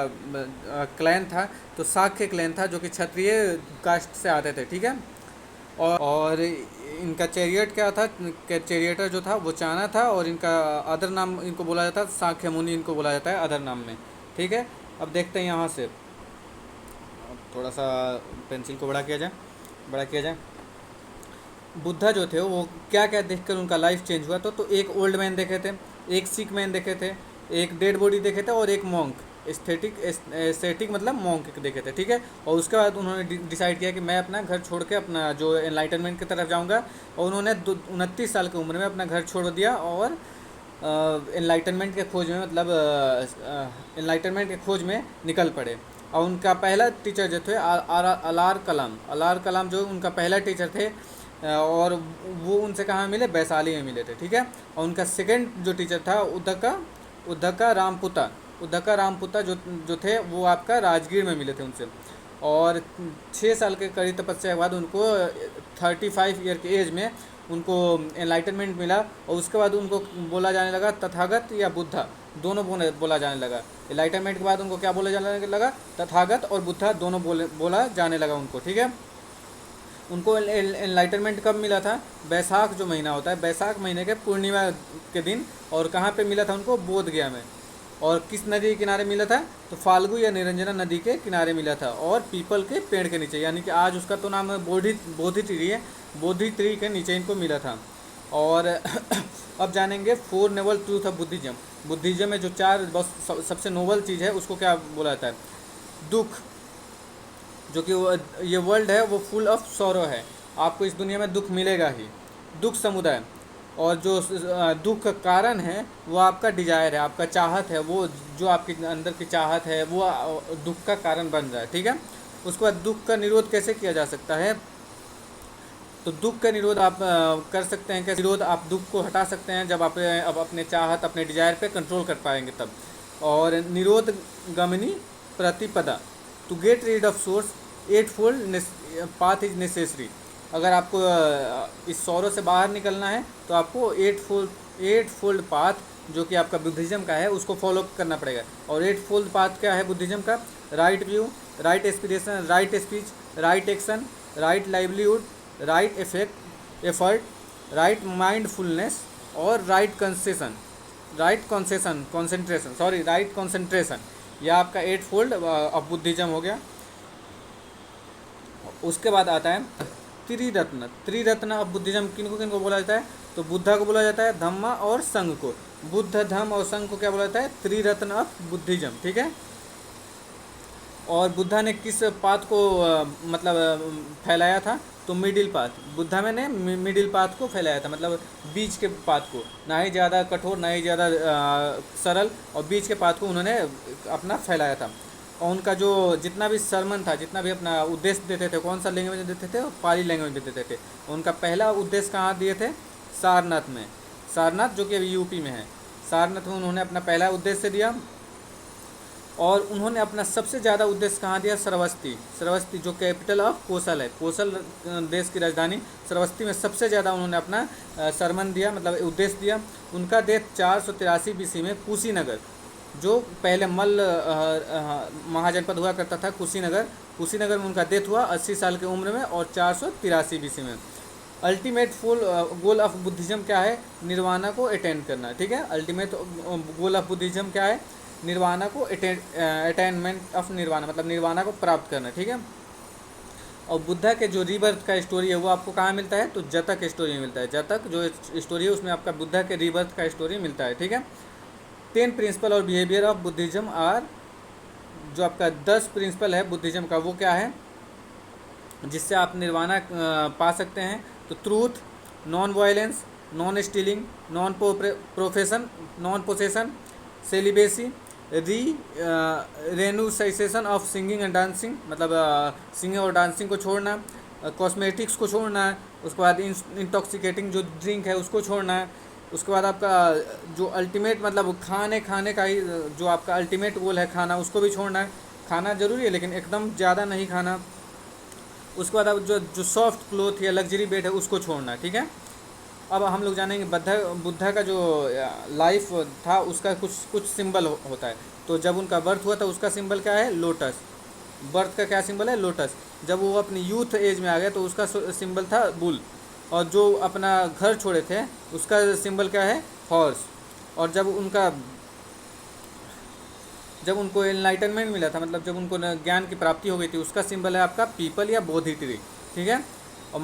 क्लैन था? तो शाक्य क्लैन था जो कि क्षत्रिय कास्ट से आते थे, ठीक है। और इनका चैरियट क्या था? चैरियटर जो था वो चाना था। और इनका अदर नाम इनको बोला जाता है शाक्य मुनि, इनको बोला जाता है अदर नाम में, ठीक है। अब देखते हैं यहाँ से, थोड़ा सा पेंसिल को बड़ा किया जाए। बुद्धा जो थे वो क्या क्या देखकर उनका लाइफ चेंज हुआ? तो एक ओल्ड मैन देखे थे, एक सिक मैन देखे थे, एक डेड बॉडी देखे थे, और एक मॉन्क एस्थेटिक मतलब मॉन्क देखे थे, ठीक है। और उसके बाद उन्होंने डिसाइड किया कि मैं अपना घर छोड़ के अपना जो एनलाइटनमेंट की तरफ जाऊंगा। और उन्होंने 29 साल की उम्र में अपना घर छोड़ दिया और एनलाइटनमेंट के खोज में एनलाइटनमेंट के खोज में निकल पड़े। और उनका पहला टीचर जो थे अलार कलाम जो उनका पहला टीचर थे। और वो उनसे कहाँ मिले? वैशाली में मिले थे, ठीक है। और उनका सेकंड जो टीचर था उद्धका रामपुता, उद्धका रामपुता जो थे वो आपका राजगीर में मिले थे उनसे। और 6 साल के कड़ी तपस्या के बाद उनको 35 ईयर के एज में उनको एनलाइटनमेंट मिला। और उसके बाद उनको बोला जाने लगा तथागत या बुद्धा, दोनों बोला जाने लगा। एनलाइटनमेंट के बाद उनको क्या बोला जाने लगा, तथागत और बुद्धा दोनों बोला जाने लगा उनको, ठीक है। उनको एनलाइटनमेंट कब मिला था, बैसाख जो महीना होता है, बैसाख महीने के पूर्णिमा के दिन। और कहाँ पे मिला था उनको, बोध गया में। और किस नदी के किनारे मिला था, तो फाल्गु या निरंजना नदी के किनारे मिला था, और पीपल के पेड़ के नीचे, यानी कि आज उसका तो नाम है बोधि ट्री है, बोधि ट्री के नीचे इनको मिला था। और अब जानेंगे 4 noble truth of Buddhism. Buddhism में जो 4 बस सबसे नोबल चीज़ है उसको क्या बोला जाता है, दुख, जो कि ये वर्ल्ड है वो फुल ऑफ सॉरो है, आपको इस दुनिया में दुख मिलेगा ही, दुख समुदाय। और जो दुख का कारण है वो आपका डिजायर है, आपका चाहत है, वो जो आपके अंदर की चाहत है वो दुख का कारण बन रहा है, ठीक है। उसके बाद दुख का निरोध कैसे किया जा सकता है, तो दुख का निरोध आप कर सकते हैं, कैसे निरोध, आप दुख को हटा सकते हैं जब आप अब अपने चाहत, अपने डिजायर पे कंट्रोल कर पाएंगे तब। और निरोध गमनी प्रतिपदा, to get rid of source 8 fold path is necessary. अगर आपको इस सौरों से बाहर निकलना है तो आपको 8 फोल्ड पाथ जो कि आपका बुद्धिज़्म का है उसको फॉलो करना पड़ेगा। और 8 फोल्ड पाथ क्या है बुद्धिज़्म का, right view, right aspiration, right speech, right action, right livelihood, right effort, right mindfulness और राइट कॉन्सेंट्रेशन। यह आपका 8 फोल्ड ऑफ बुद्धिज़्म हो गया। उसके बाद आता है त्रिरत्न ऑफ बुद्धिज़्म। किनको बोला जाता है, तो बुद्धा को बोला जाता है, धम्मा और संघ को। बुद्ध, धम्म और संघ को क्या बोला जाता है, त्रिरत्न ऑफ बुद्धिज़्म, ठीक है। और बुद्धा ने किस पाथ को फैलाया था, तो मिडिल पाथ। बुद्धा में ने मिडिल पाथ को फैलाया था, मतलब बीच के पाथ को, ना ही ज़्यादा कठोर ना ही ज़्यादा सरल, और बीच के पाथ को उन्होंने अपना फैलाया था। और उनका जो जितना भी सरमन था, जितना भी अपना उद्देश्य देते थे, कौन सा लैंग्वेज में देते थे, पाली लैंग्वेज में देते थे। उनका पहला उद्देश्य कहाँ दिए थे, सारनाथ में, सारनाथ जो कि अभी यूपी में है, सारनाथ में उन्होंने अपना पहला उद्देश्य दिया। और उन्होंने अपना सबसे ज़्यादा उद्देश्य कहाँ दिया, श्रावस्ती जो कैपिटल ऑफ कोसल है, कोसल देश की राजधानी श्रावस्ती में सबसे ज़्यादा उन्होंने अपना सरमन दिया, मतलब उद्देश्य दिया। उनका डेथ 483 BC में कुशीनगर, जो पहले मल्ल महाजनपद हुआ करता था, कुशीनगर में उनका डेथ हुआ 80 साल की उम्र में, और 483 BC में। Ultimate full goal of Buddhism क्या है, निर्वाणा को अटेंड करना, ठीक है। अल्टीमेट गोल ऑफ बुद्धिज़्म क्या है, निर्वाणा को अटेनमेंट ऑफ निर्वाणा, मतलब निर्वाणा को प्राप्त करना, ठीक है। और बुद्धा के जो रीबर्थ का स्टोरी है वो आपको कहाँ मिलता है, तो जतक स्टोरी में मिलता है। जतक जो स्टोरी है उसमें आपका बुद्धा के रीबर्थ का स्टोरी मिलता है, ठीक है। 10 प्रिंसिपल और बिहेवियर ऑफ बुद्धिज़्म आर, जो आपका 10 प्रिंसिपल है बुद्धिज़्म का वो क्या है, जिससे आप निर्वाणा पा सकते हैं। तो truth, non violence, non stealing, non possession, celibacy, renunciation of singing and dancing, मतलब सिंगिंग और डांसिंग को छोड़ना, कॉस्मेटिक्स को छोड़ना है। उसके बाद इंटॉक्सिकेटिंग जो ड्रिंक है उसको छोड़ना है। उसके बाद आपका जो अल्टीमेट मतलब खाने का ही जो आपका अल्टीमेट गोल है खाना, उसको भी छोड़ना है। खाना ज़रूरी है लेकिन एकदम ज़्यादा नहीं खाना। उसके बाद अब जो सॉफ्ट क्लोथ या लग्जरी बेड है उसको छोड़ना, ठीक है। अब हम लोग जानेंगे बुद्धा का जो लाइफ था उसका कुछ सिंबल होता है। तो जब उनका बर्थ हुआ था उसका सिंबल क्या है, लोटस। बर्थ का क्या सिंबल है, लोटस। जब वो अपनी यूथ एज में आ गया तो उसका सिंबल था बुल। और जो अपना घर छोड़े थे उसका सिंबल क्या है, हॉर्स। और जब उनको एनलाइटनमेंट मिला था, मतलब जब उनको ज्ञान की प्राप्ति हो गई थी, उसका सिंबल है आपका पीपल या बोधि ट्री, ठीक है। और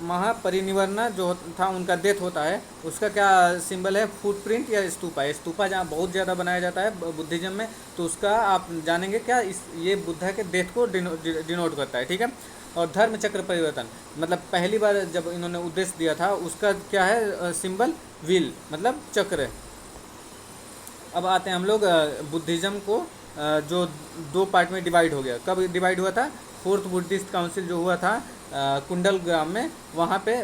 महापरिनिर्वाण जो था उनका डेथ होता है, उसका क्या सिंबल है, फुटप्रिंट या स्तूपा। स्तूपा जहाँ बहुत ज़्यादा बनाया जाता है बुद्धिज़्म में, तो उसका आप जानेंगे क्या, ये बुद्धा के डेथ को डिनोट करता है, ठीक है। और धर्म चक्र परिवर्तन, मतलब पहली बार जब इन्होंने उद्देश्य दिया था उसका क्या है, सिंबल व्हील, मतलब चक्र। अब आते हैं हम लोग बुद्धिज़्म को जो 2 पार्ट में डिवाइड हो गया। कब डिवाइड हुआ था, 4th बुद्धिस्ट काउंसिल जो हुआ था कुंडल ग्राम में, वहाँ पे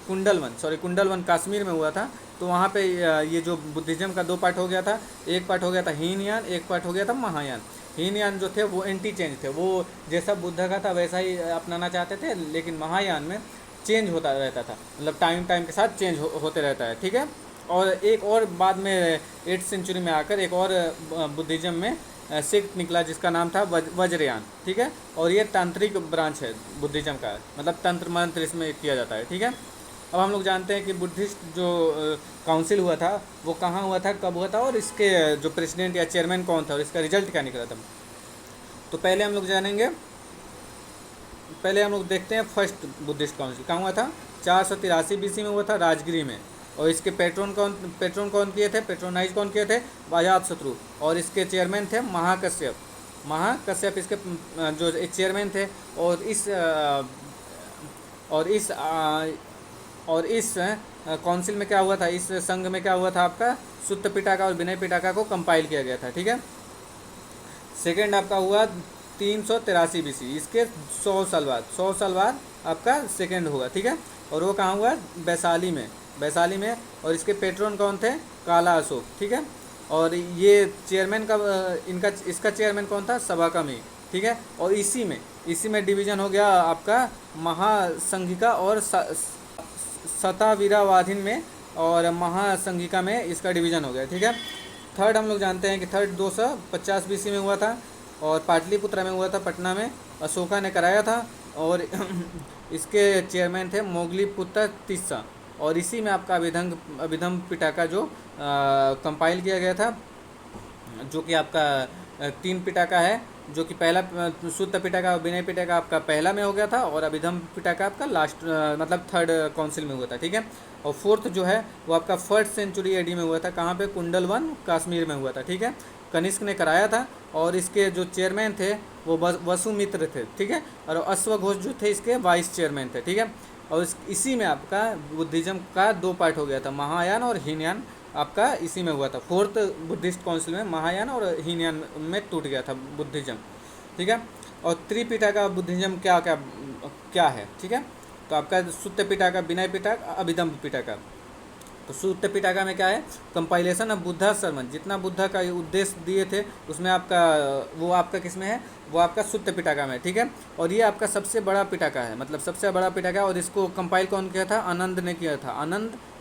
कुंडलवन कश्मीर में हुआ था। तो वहाँ पे ये जो बुद्धिज़्म का दो पार्ट हो गया था, एक पार्ट हो गया था हीनयान, एक पार्ट हो गया था महायान। हीनयान जो थे वो एंटी चेंज थे, वो जैसा बुद्ध का था वैसा ही अपनाना चाहते थे, लेकिन महायान में चेंज होता रहता था, मतलब टाइम टाइम के साथ चेंज होते रहता है, ठीक है। और एक और बाद में 8th सेंचुरी में आकर एक और बुद्धिज़्म में सेक्ट निकला जिसका नाम था वज्रयान, ठीक है। और ये तांत्रिक ब्रांच है बुद्धिज़्म का, मतलब तंत्र मंत्र इसमें किया जाता है, ठीक है। अब हम लोग जानते हैं कि बुद्धिस्ट जो काउंसिल हुआ था वो कहाँ हुआ था, कब हुआ था, और इसके जो प्रेसिडेंट या चेयरमैन कौन था और इसका रिजल्ट क्या निकला था। तो पहले हम लोग जानेंगे, पहले हम लोग देखते हैं फर्स्ट बुद्धिस्ट काउंसिल कहाँ हुआ था। 483 BC में हुआ था राजगिरी में। और इसके पेट्रोन कौन किए थे, पेट्रोनाइज कौन किए थे, अजातशत्रु। और इसके चेयरमैन थे महाकश्यप इसके जो चेयरमैन थे। और इस काउंसिल में क्या हुआ था, इस संघ में क्या हुआ था, आपका सुत्त पिटाका और विनय पिटाका को कंपाइल किया गया था, ठीक है। सेकेंड आपका हुआ 383 BC, इसके 100 साल बाद आपका सेकेंड होगा, ठीक है। और वो कहाँ हुआ, वैशाली में। और इसके पेट्रोन कौन थे, काला अशोक, ठीक है। और ये चेयरमैन का इसका चेयरमैन कौन था, सभाकमी, ठीक है। और इसी में डिवीज़न हो गया आपका महासंघिका और सतावीरावाधीन में, और महासंघिका में इसका डिवीज़न हो गया, ठीक है। थर्ड हम लोग जानते हैं कि थर्ड 250 BC में हुआ था और पाटलिपुत्र में हुआ था, पटना में अशोका ने कराया था। और इसके चेयरमैन थे मोगलीपुत्र तिस्सा। और इसी में आपका अभिधम पिटाका जो कंपाइल किया गया था, जो कि आपका 3 पिटाका है, जो कि पहला शुद्ध पिटाका और विनय पिटाका आपका पहला में हो गया था, और अभिधम पिटाका आपका लास्ट मतलब थर्ड काउंसिल में हुआ था, ठीक है। और फोर्थ जो है वो आपका 1st सेंचुरी AD में हुआ था, कहाँ पे, कुंडलवन कश्मीर में हुआ था, ठीक है। कनिष्क ने कराया था। और इसके जो चेयरमैन थे वो वसुमित्र थे, ठीक है। और अश्वघोष जो थे इसके वाइस चेयरमैन थे, ठीक है। और इसी में आपका बुद्धिज़्म का 2 पार्ट हो गया था, महायान और हीनयान, आपका इसी में हुआ था। फोर्थ बुद्धिस्ट काउंसिल में महायान और हीनयान में टूट गया था बुद्धिज़्म, ठीक है। और त्रिपिटाका बुद्धिज़्म क्या है, ठीक है। तो आपका सुत्त पिटाका, विनय पिटाका, अभिधम्म पिटाका। तो सुत्त पिटाका में क्या है, कंपाइलेशन ऑफ बुद्धा सरमन, जितना बुद्धा का उद्देश्य दिए थे उसमें आपका किसमें है, वो आपका सुत्त पिटाका में, ठीक है। और ये आपका सबसे बड़ा पिटाका है, मतलब सबसे बड़ा पिटाका। और इसको कंपाइल कौन किया था, आनंद ने किया था,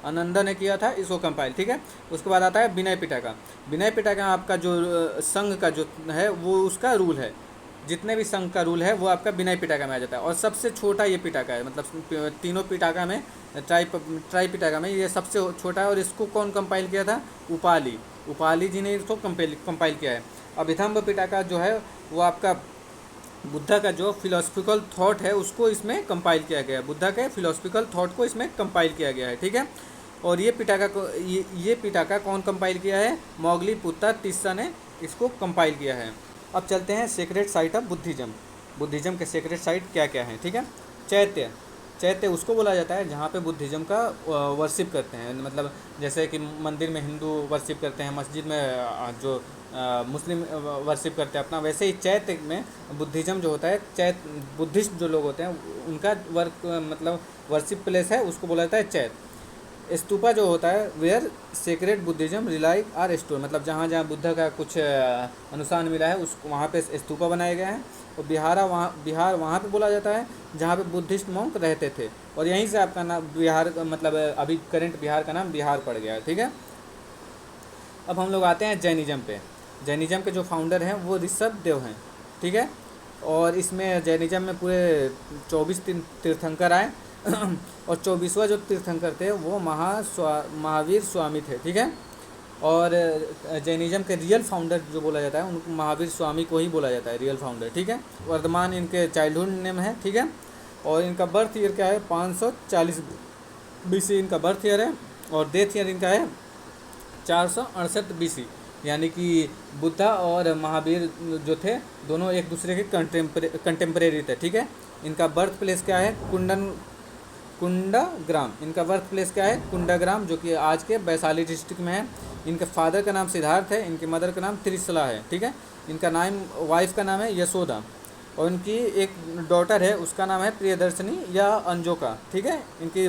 आनंद ने किया था इसको कंपाइल, ठीक है। उसके बाद आता है विनय पिटाका। विनय पिटाका आपका जो संघ का जो है वो उसका रूल है, जितने भी संघ का रूल है वो आपका विनय पिटाका में आ जाता है। और सबसे छोटा ये पिटाका है, मतलब तीनों पिटाका में ट्राई पिटाका में ये सबसे छोटा है। और इसको कौन कंपाइल किया था, उपाली जी ने इसको कंपाइल किया है। अभिधम्म पिटाका जो है वो आपका बुद्धा का जो फिलोसफिकल थॉट है उसको इसमें कंपाइल किया गया है, बुद्धा के फिलोसफिकल थॉट को इसमें कंपाइल किया गया है, ठीक है। और ये पिटाका कौन कंपाइल किया है, मोगलीपुत्र तिस्सा ने इसको कंपाइल किया है। अब चलते हैं सेक्रेट साइट ऑफ बुद्धिज़्म के सेक्रेट साइट क्या क्या हैं, ठीक है। चैत्य उसको बोला जाता है जहाँ पे बुद्धिज़्म का वर्शिप करते हैं, मतलब जैसे कि मंदिर में हिंदू वर्शिप करते हैं, मस्जिद में जो मुस्लिम वर्शिप करते हैं अपना, वैसे ही चैत्य में बुद्धिज़्म जो होता है, बुद्धिस्ट जो लोग होते हैं उनका मतलब वर्शिप प्लेस है, उसको बोला जाता है चैत्य। स्तूपा जो होता है where sacred Buddhism relic are store, मतलब जहाँ जहाँ बुद्ध का कुछ अनुसार मिला है उस वहाँ पे स्तूपा बनाए गए हैं। और बिहार वहाँ पे बोला जाता है जहाँ पे बुद्धिस्ट मॉन्क रहते थे, और यहीं से आपका नाम बिहार, मतलब अभी करंट बिहार का नाम बिहार पड़ गया है, ठीक है। अब हम लोग आते हैं जैनिज़्म पे। जैनिज़्म के जो फाउंडर हैं वो ऋषभदेव हैं, ठीक है। और इसमें जैनिज़्म में पूरे 24 तीर्थंकर आए और 24वां जो तीर्थंकर थे वो महावीर स्वामी थे, ठीक है। और जैनिज़्म के रियल फाउंडर जो बोला जाता है उनको महावीर स्वामी को ही बोला जाता है रियल फाउंडर, ठीक है। वर्धमान इनके चाइल्डहुड नेम है, ठीक है। और इनका बर्थ ईयर क्या है, 540 BC इनका बर्थ ईयर है। और डेथ ईयर इनका है 468 BC, यानी कि बुद्धा और महावीर जो थे दोनों एक दूसरे के कंटेम्परेरी थे, ठीक है। इनका बर्थ प्लेस क्या है, कुंडाग्राम। इनका बर्थ प्लेस क्या है, कुंडाग्राम, जो कि आज के वैशाली डिस्ट्रिक्ट में है। इनके फादर का नाम सिद्धार्थ है, इनके मदर का नाम त्रिशला है, ठीक है। इनका नाम वाइफ का नाम है यशोदा। और इनकी एक डॉटर है, उसका नाम है प्रियदर्शनी या अंजोका, ठीक है, इनकी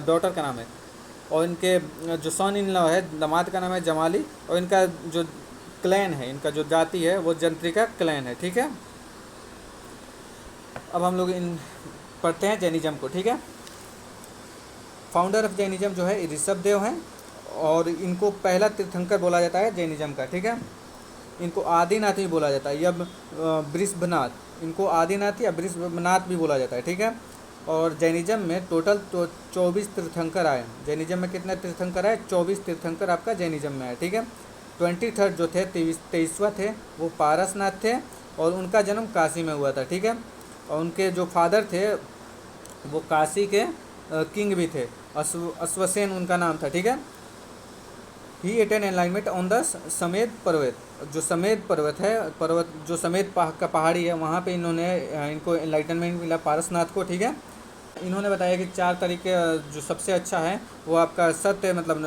डॉटर का नाम है। और इनके जो सन इन लॉ है, दामाद का नाम है जमाली। और इनका जो क्लैन है, इनका जो जाति है वो जंत्रिका क्लैन है, ठीक है। अब हम लोग इन पढ़ते हैं जैनिज्म को, ठीक है। फाउंडर ऑफ जैनिज्म जो है ऋषभ देव हैं, और इनको पहला तीर्थंकर बोला जाता है जैनिज्म का, ठीक है। इनको आदिनाथ भी बोला जाता है या वृषभनाथ, इनको आदिनाथ या वृषभनाथ भी बोला जाता है, ठीक है। और जैनिज्म में टोटल तो 24 तीर्थंकर आए। जैनिज्म में कितने तीर्थंकर आए? 24 तीर्थंकर आपका जैनिज्म में आए, ठीक है। 23rd जो थे, 23वां थे, वो पारसनाथ थे, और उनका जन्म काशी में हुआ था, ठीक है। और उनके जो फादर थे वो काशी के किंग भी थे, अश्वसेन उनका नाम था, ठीक है। ही अटेन एनलाइनमेंट ऑन द समेत पर्वत, जो समेत पर्वत है, पर्वत जो समेत का पहाड़ी है, वहाँ पे इनको एनलाइटनमेंट मिला पारसनाथ को, ठीक है। इन्होंने बताया कि 4 तरीके जो सबसे अच्छा है वो आपका सत्य, मतलब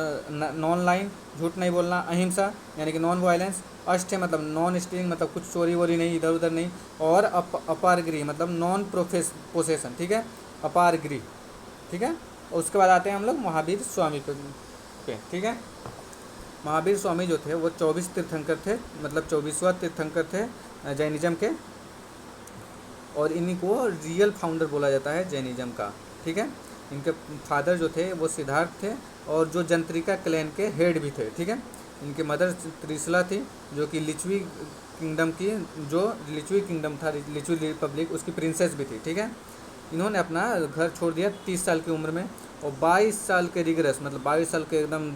नॉन लाइन, झूठ नहीं बोलना, अहिंसा यानी कि नॉन वायलेंस, अष्ट है मतलब नॉन स्टीलिंग, मतलब कुछ चोरी वोरी नहीं, इधर उधर नहीं, और अपारगृह मतलब नॉन पोसेशन, ठीक है, अपारगृह, ठीक है। और उसके बाद आते हैं हम लोग महावीर स्वामी पे, ठीक है। महावीर स्वामी जो थे वो 24 तीर्थंकर थे, मतलब 24वां तीर्थंकर थे जैनिज्म के, और इन्हीं को रियल फाउंडर बोला जाता है जैनिज्म का, ठीक है। इनके फादर जो थे वो सिद्धार्थ थे, और जो जंत्रिका क्लैन के हेड भी थे, ठीक है। इनके मदर त्रिशला थी, जो कि लिच्छवी किंगडम की, जो लिच्छवी किंगडम था, लिच्छवी रिपब्लिक, उसकी प्रिंसेस भी थी, ठीक है। इन्होंने अपना घर छोड़ दिया 30 साल की उम्र में, और 22 साल के रिगरस, मतलब 22 साल के एकदम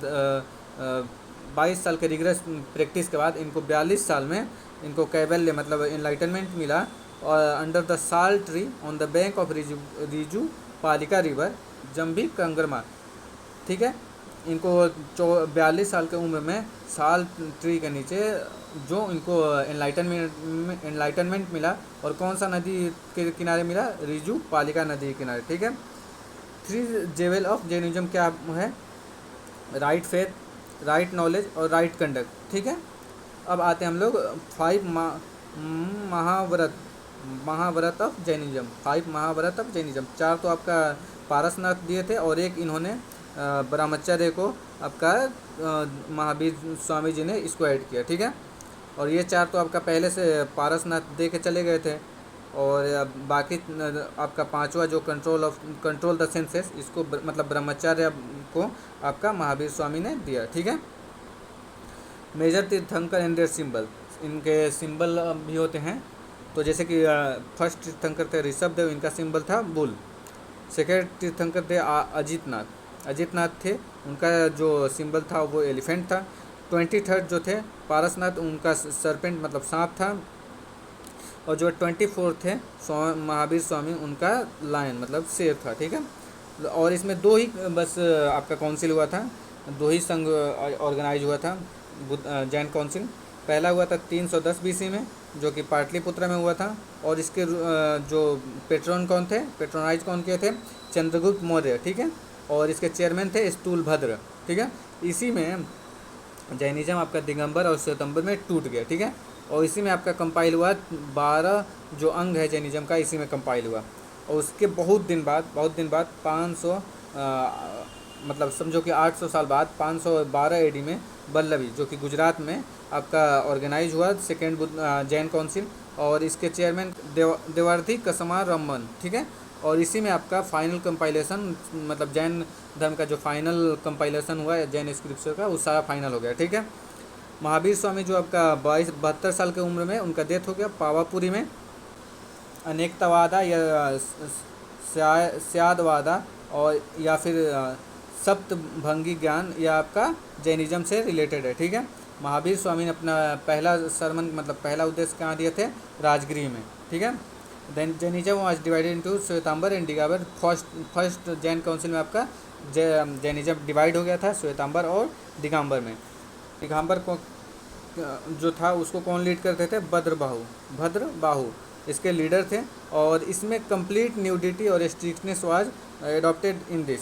22 साल के रिगरस प्रैक्टिस के बाद इनको 42 साल में इनको कैवल्य मतलब इनलाइटनमेंट मिला, और अंडर द साल tree on the bank of Riju पालिका रिवर जम्बी कंगरमा, ठीक है। इनको 42 साल की उम्र में साल ट्री के नीचे जो इनको एनलाइटनमेंट मिला, और कौन सा नदी के किनारे मिला? रिजू पालिका नदी के किनारे, ठीक है। 3 जेवल ऑफ जैनिज्म क्या है? राइट फेथ, राइट नॉलेज और राइट कंडक्ट, ठीक है। अब आते हैं हम लोग 5 महाव्रत ऑफ जैनिज्म, 5 महाव्रत ऑफ जैनिज्म। 4 तो आपका पारसनाथ दिए थे, और एक इन्होंने ब्रह्मचर्य को आपका महावीर स्वामी जी ने इसको ऐड किया, ठीक है। और ये 4 तो आपका पहले से पारसनाथ दे के चले गए थे, और बाकी आपका 5वां जो कंट्रोल द सेंसेस, इसको मतलब ब्रह्मचर्य को आपका महावीर स्वामी ने दिया, ठीक है। मेजर तीर्थंकर एंड देयर सिंबल, इनके सिंबल भी होते हैं। तो जैसे कि फर्स्ट तीर्थंकर थे ऋषभ देव, इनका सिंबल था बुल। सेकेंड तीर्थंकर थे अजितनाथ थे, उनका जो सिंबल था वो एलिफेंट था। 23rd जो थे पारसनाथ, उनका सरपेंट मतलब सांप था। और जो 24 थे महावीर स्वामी, उनका लायन मतलब शेर था, ठीक है। और इसमें 2 ही बस आपका काउंसिल हुआ था, 2 ही संघ ऑर्गेनाइज हुआ था जैन काउंसिल। पहला हुआ था 310 BC में, जो कि पाटलिपुत्र में हुआ था, और इसके जो पेट्रोन कौन थे, पेट्रोनाइज कौन किए थे? चंद्रगुप्त मौर्य, ठीक है। और इसके चेयरमैन थे स्थूलभद्र, ठीक है। इसी में जैनिज्म आपका दिगंबर और श्वेतंबर में टूट गया, ठीक है। और इसी में आपका कंपाइल हुआ 12 जो अंग है जैनिज्म का, इसी में कंपाइल हुआ। और उसके बहुत दिन बाद 500 मतलब समझो कि 800 साल बाद 512 AD में वल्लभी, जो कि गुजरात में आपका ऑर्गेनाइज हुआ सेकेंड जैन काउंसिल, और इसके चेयरमैन देवार्थी कसमा रमन, ठीक है। और इसी में आपका फाइनल कंपाइलेशन, मतलब जैन धर्म का जो फाइनल कंपाइलेशन हुआ है जैन स्क्रिप्चर का, वो सारा फाइनल हो गया, ठीक है। महावीर स्वामी जो आपका 72 साल की उम्र में उनका डेथ हो गया पावापुरी में। अनेकतावादा या स्यादवादा और या फिर सप्तभंगी ज्ञान, या आपका जैनिज्म से रिलेटेड है, ठीक है। महावीर स्वामी ने अपना पहला सरमन मतलब पहला उद्देश्य कहाँ दिए थे? राजगृह में, ठीक है। Then Jainism was divided into Svetambara and Digambara. First Jain council में आपका जैनिज्म डिवाइड हो गया था श्वेतांबर और दिगंबर में। दिगंबर को जो था उसको कौन लीड करते थे? भद्रबाहु इसके लीडर थे। और इसमें कंप्लीट न्यूडिटी और strictness was adopted in this,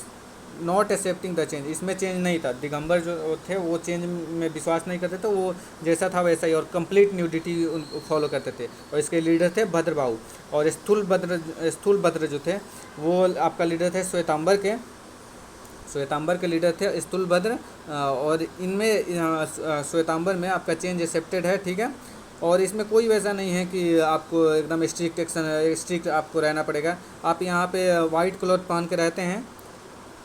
not accepting the change, इसमें चेंज नहीं था। दिगंबर जो थे वो चेंज में विश्वास नहीं करते थे, वो जैसा था वैसा ही, और कंप्लीट न्यूडिटी फॉलो करते थे। और इसके लीडर थे भद्रबाहु। और स्थूलभद्र जो थे वो आपका लीडर थे श्वेतांबर के लीडर थे स्थूलभद्र। और इनमें श्वेतांबर में आपका चेंज एक्सेप्टेड है, ठीक है। और इसमें कोई वैसा नहीं है कि आपको एकदम स्ट्रिक्ट आपको रहना पड़ेगा। आप यहाँ पे वाइट क्लॉथ पहन के रहते हैं।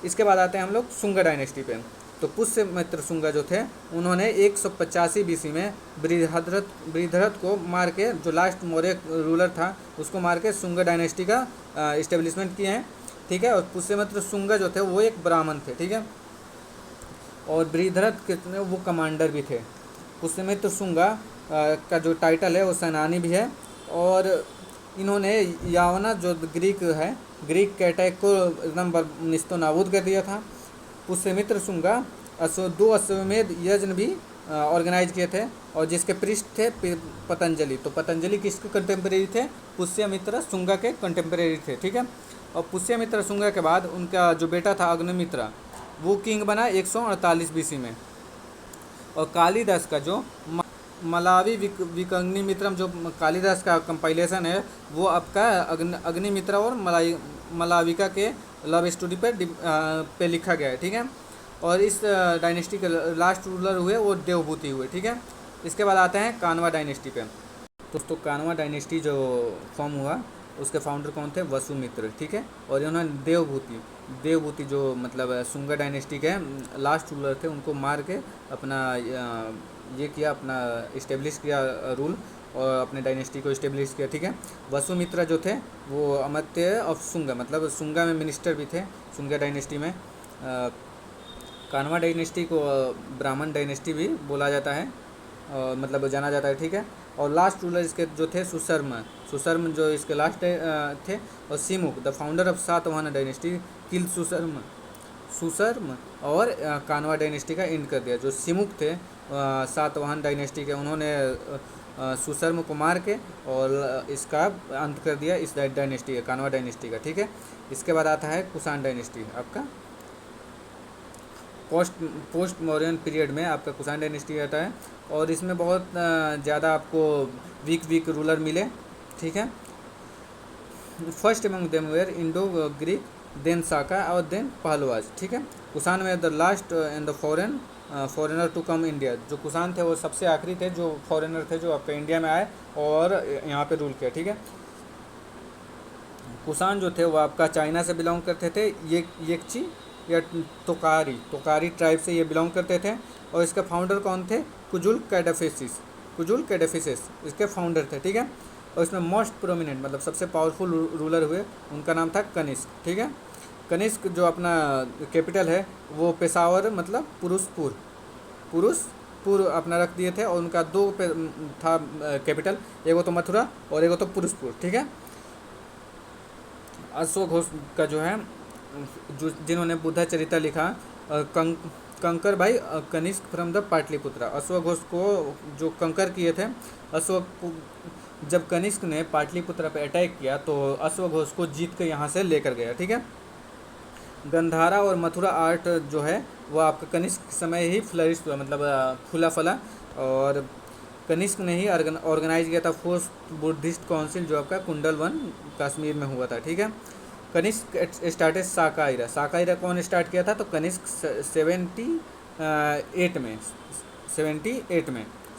इसके बाद आते हैं हम लोग शुंगा डायनेस्टी पे। तो पुष्यमित्र शुंगा जो थे उन्होंने 185 बीसी में बृहद्रथ को मार के, जो लास्ट मौर्य रूलर था उसको मार के शुंगा डायनेस्टी का इस्टेब्लिशमेंट किए हैं, ठीक है। और पुष्यमित्र शुंगा जो थे वो एक ब्राह्मण थे, ठीक है। और बृहद्रथ कितने वो कमांडर भी थे। पुष्यमित्र शुंगा का जो टाइटल है वो सेनानी भी है। और इन्होंने यावना जो ग्रीक के अटैक को एकदम निस्तो नाबूद कर दिया था। पुष्यमित्र शुंगा दो अश्वमेध यज्ञ भी ऑर्गेनाइज किए थे, और जिसके पृष्ठ थे पतंजलि। तो पतंजलि किसके कंटेम्प्रेरी थे? पुष्यमित्र शुंगा के कंटेम्प्रेरी थे, ठीक है। और पुष्यमित्र शुंगा के बाद उनका जो बेटा था अग्निमित्रा, वो किंग बना 148 बीसी में। और कालिदास का जो मलावी विकग्निमित्रम, जो कालिदास का कंपाइलेशन है, वो आपका अग्निमित्रा और मलाविका के लव स्टोरी पे लिखा गया है, ठीक है। और इस डायनेस्टी के लास्ट रूलर हुए वो देवभूति हुए, ठीक है। इसके बाद आते हैं कानवा डायनेस्टी पे। दोस्तों कानवा डायनेस्टी जो फॉर्म हुआ उसके फाउंडर कौन थे? वसुमित्र, ठीक है। और इन्होंने देवभूति जो मतलब शुंगा डायनेस्टी के लास्ट रूलर थे, उनको मार के अपना ये किया, अपना इस्टेब्लिश किया रूल, और अपने डायनेस्टी को इस्टेब्लिश किया, ठीक है। वसुमित्रा जो थे वो अमात्य ऑफ शुंगा, मतलब शुंगा में मिनिस्टर भी थे शुंगा डायनेस्टी में। कानवा डायनेस्टी को ब्राह्मण डायनेस्टी भी बोला जाता है, मतलब जाना जाता है, ठीक है। और लास्ट रूलर इसके जो थे सुशर्म जो इसके लास्ट थे। और Simuka the founder of Satavahana dynasty kill Susharman और कानवा डायनेस्टी का एंड कर दिया। जो सिमुक थे सातवाहन डायनेस्टी के, उन्होंने सुशर्म को मार के और इसका अंत कर दिया इस डायनेस्टी का, कानवा डायनेस्टी का, ठीक है। इसके बाद आता है कुषाण डायनेस्टी। आपका पोस्ट मौर्यन पीरियड में आपका कुषाण डायनेस्टी आता है। और इसमें बहुत ज़्यादा आपको वीक रूलर मिले, ठीक है। First among them were Indo Greek, then Saka और देन पहलवाज, ठीक है। कुषाण में the last and the foreigner to come India. जो कुषाण थे वो सबसे आखिरी थे जो फॉरेनर थे जो आपका इंडिया में आए और यहाँ पे रूल किया, ठीक है। कुषाण जो थे वो आपका चाइना से बिलोंग करते थे। येक्ची या तोकारी ट्राइब से ये बिलोंग करते थे। और इसके फाउंडर कौन थे? कुजुल कैडेफिसिस इसके फाउंडर थे, ठीक है। और इसमें मोस्ट प्रोमिनेंट मतलब सबसे पावरफुल रूलर हुए, उनका नाम था कनिष्क, ठीक है। कनिष्क जो अपना कैपिटल है वो पेशावर मतलब पुरुषपुर अपना रख दिए थे। और उनका दो था कैपिटल, एक तो मथुरा और एक तो पुरुषपुर, ठीक है। अश्वघोष का जो है जिन्होंने बुद्धा चरित्र लिखा, कंकर भाई कनिष्क फ्रॉम द पाटलिपुत्रा। अश्वघोष को जो कंकर किए थे, जब कनिष्क ने पाटलिपुत्रा पे अटैक किया तो अश्वघोष को जीत के यहाँ से लेकर गया, ठीक है। गंधारा और मथुरा आर्ट जो है वो आपका कनिष्क समय ही फ्लरिश हुआ, मतलब फूला फला। और कनिष्क ने ही ऑर्गेनाइज किया था फोर्थ बुद्धिस्ट काउंसिल जो आपका कुंडलवन कश्मीर में हुआ था, ठीक है। कनिष्क स्टार्टेड साकाईरा कौन स्टार्ट किया था? तो कनिष्क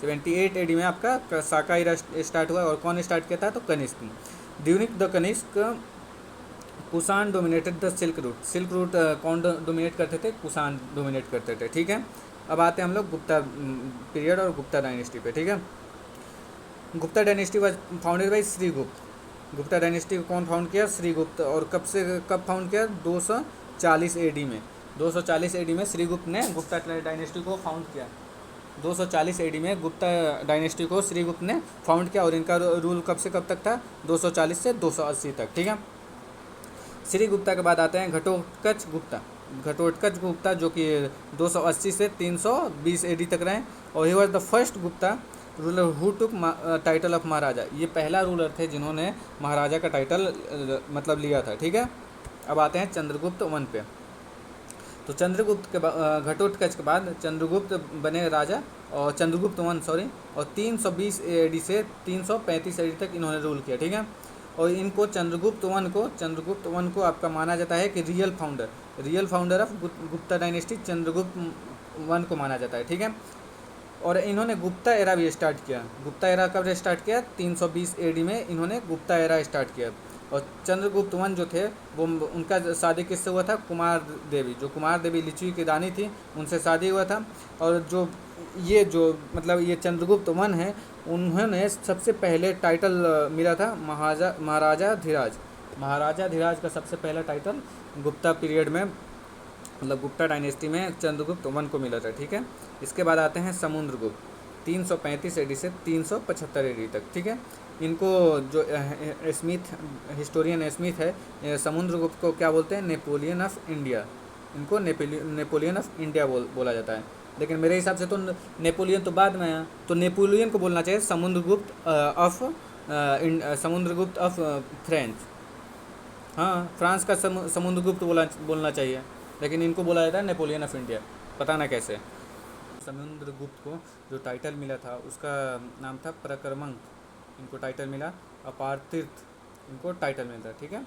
78 एडी में आपका साकाईरा स्टार्ट हुआ। और कौन स्टार्ट किया था? तो Kanishka. During the Kanishka Kushan dominated the silk route कौन डोमिनेट करते थे? कुषाण डोमिनेट करते थे, ठीक है। अब आते हैं हम लोग गुप्ता पीरियड और गुप्ता डायनेस्टी पे, ठीक है। Gupta dynasty was founded by Srigupta. Gupta dynasty को कौन फाउंड किया? श्रीगुप्त। और कब फाउंड किया? 240 एडी में। 240 एडी में श्रीगुप्त ने गुप्ता डायनेस्टी को फाउंड किया। 240 एडी में गुप्ता डायनेस्टी को श्रीगुप्त ने फाउंड किया। और इनका रूल कब से कब तक था? 240 से 280 तक, ठीक है। श्रीगुप्ता के बाद आते हैं घटोत्कच गुप्ता जो कि 280 से 320 एडी तक रहे। और he was the first Gupta ruler who took title of Maharaja. ये पहला रूलर थे जिन्होंने महाराजा का टाइटल मतलब लिया था, ठीक है। अब आते हैं चंद्रगुप्त वन पे। तो चंद्रगुप्त के घटोत्कच के बाद चंद्रगुप्त बने राजा, और चंद्रगुप्त वन सॉरी, और 320 एडी से 335 एडी तक इन्होंने रूल किया, ठीक है। और इनको चंद्रगुप्त वन को आपका माना जाता है कि real founder of Gupta dynasty Chandragupta one को माना जाता है, ठीक है। और इन्होंने गुप्ता एरा भी स्टार्ट किया। गुप्ता एरा कब स्टार्ट किया? 320 एडी में इन्होंने गुप्ता एरा स्टार्ट किया। और चंद्रगुप्त वन जो थे वो उनका शादी किससे हुआ था? कुमार देवी, जो कुमार देवी लिच्छवी की रानी थी, उनसे शादी हुआ था। और जो मतलब ये चंद्रगुप्त वन है, उन्होंने सबसे पहले टाइटल मिला था महाराजा धीराज का सबसे पहला टाइटल गुप्ता पीरियड में, मतलब गुप्ता डायनेस्टी में चंद्रगुप्त वन को मिला था, ठीक है। इसके बाद आते हैं समुद्रगुप्त, 335 एडी से 375 एडी तक, ठीक है। इनको जो हिस्टोरियन स्मिथ है, समुद्रगुप्त को क्या बोलते हैं? Napoleon of India. इनको नेपोलियन ऑफ इंडिया बोला जाता है। लेकिन मेरे हिसाब से तो नेपोलियन तो बाद में आया, तो नेपोलियन को बोलना चाहिए समुद्रगुप्त ऑफ फ्रेंच। हाँ, फ्रांस का समुद्रगुप्त बोलना चाहिए, लेकिन इनको बोला जाता है नेपोलियन ऑफ इंडिया, पता ना कैसे। समुद्रगुप्त को जो टाइटल मिला था उसका नाम था प्रकर्मक, इनको टाइटल मिला। अपारतीर्थ इनको टाइटल मिलता, ठीक है।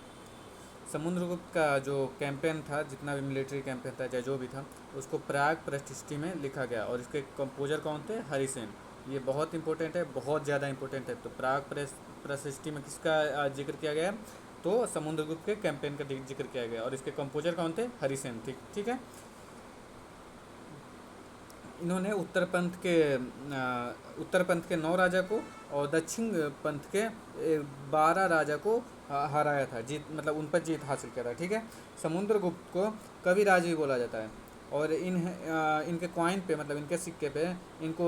समुद्रगुप्त का जो कैंपेन था, जितना भी मिलिट्री कैंपेन था चाहे जो भी था, उसको प्राग प्रशिष्टि में लिखा गया। और इसके कंपोजर कौन थे? हरिसेन। ये बहुत इंपॉर्टेंट है, बहुत ज़्यादा इंपॉर्टेंट है। तो प्राग प्रशिष्टि में किसका जिक्र किया गया? तो समुद्रगुप्त के कैंपेन का जिक्र किया गया। और इसके कंपोजर कौन थे? हरिसेन, ठीक है। इन्होंने उत्तर पंथ के 9 राजा को और दक्षिण पंथ के 12 राजा को हराया था, मतलब उन पर जीत हासिल किया था, ठीक है। समुद्रगुप्त को कवि राज भी बोला जाता है। और इनके कॉइन पे, मतलब इनके सिक्के पे इनको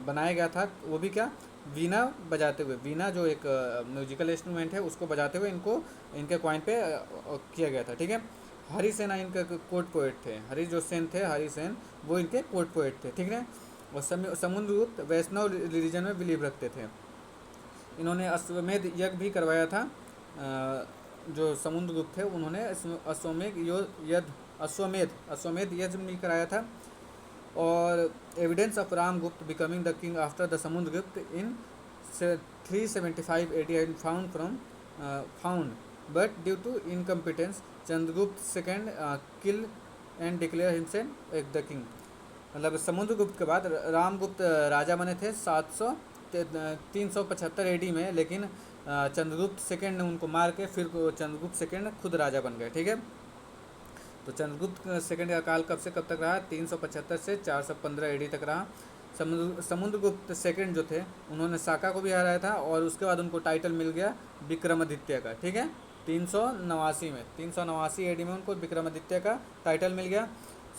बनाया गया था, वो भी क्या? वीणा बजाते हुए। वीणा जो एक म्यूजिकल इंस्ट्रूमेंट है, उसको बजाते हुए इनको इनके कॉइन पे किया गया था, ठीक है। हरिसेन इनका कोर्ट पोएट थे। हरिसेन वो इनके कोर्ट पोएट थे, ठीक है। और समुद्रगुप्त वैष्णव रिलीजन में बिलीव रखते थे। इन्होंने अश्वमेध यज्ञ भी करवाया था। जो समुद्रगुप्त थे उन्होंने अश्वमेध यज्ञ भी कराया था। और evidence of Ramagupta becoming the king after the Samudragupta in 375 AD found, but due to incompetence Chandragupta second kill and declare himself as the king. मतलब समुद्रगुप्त के बाद रामगुप्त राजा बने थे 375 एडी में, लेकिन चंद्रगुप्त सेकेंड ने उनको मार के फिर चंद्रगुप्त सेकेंड खुद राजा बन गए, ठीक है। तो चंद्रगुप्त सेकेंड का काल कब से कब तक रहा? 375 से 415 एडी तक रहा। समुद्रगुप्त सेकेंड जो थे उन्होंने साका को भी हराया था, और उसके बाद उनको टाइटल मिल गया विक्रमादित्य का, ठीक है। 389 एडी में उनको विक्रमादित्य का टाइटल मिल गया।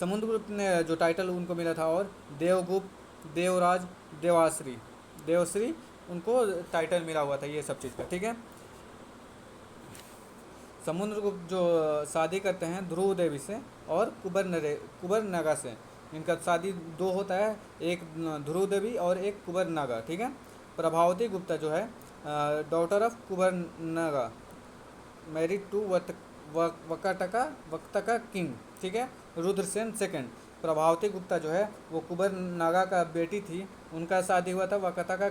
समुद्रगुप्त ने जो टाइटल उनको मिला था, और देवगुप्त, देवराज, देवश्री उनको टाइटल मिला हुआ था ये सब चीज़ का, ठीक है। समुद्रगुप्त जो शादी करते हैं ध्रुव देवी से और कुबरनगा से। इनका शादी 2 होता है, एक ध्रुव देवी और एक कुबरनगा, ठीक है। प्रभावती गुप्ता जो है daughter of Kuberanaga, married to Vakataka king, ठीक है, रुद्रसेन सेकंड। प्रभावती गुप्ता जो है वो कुबरनगा का बेटी थी, उनका शादी हुआ था वक्तका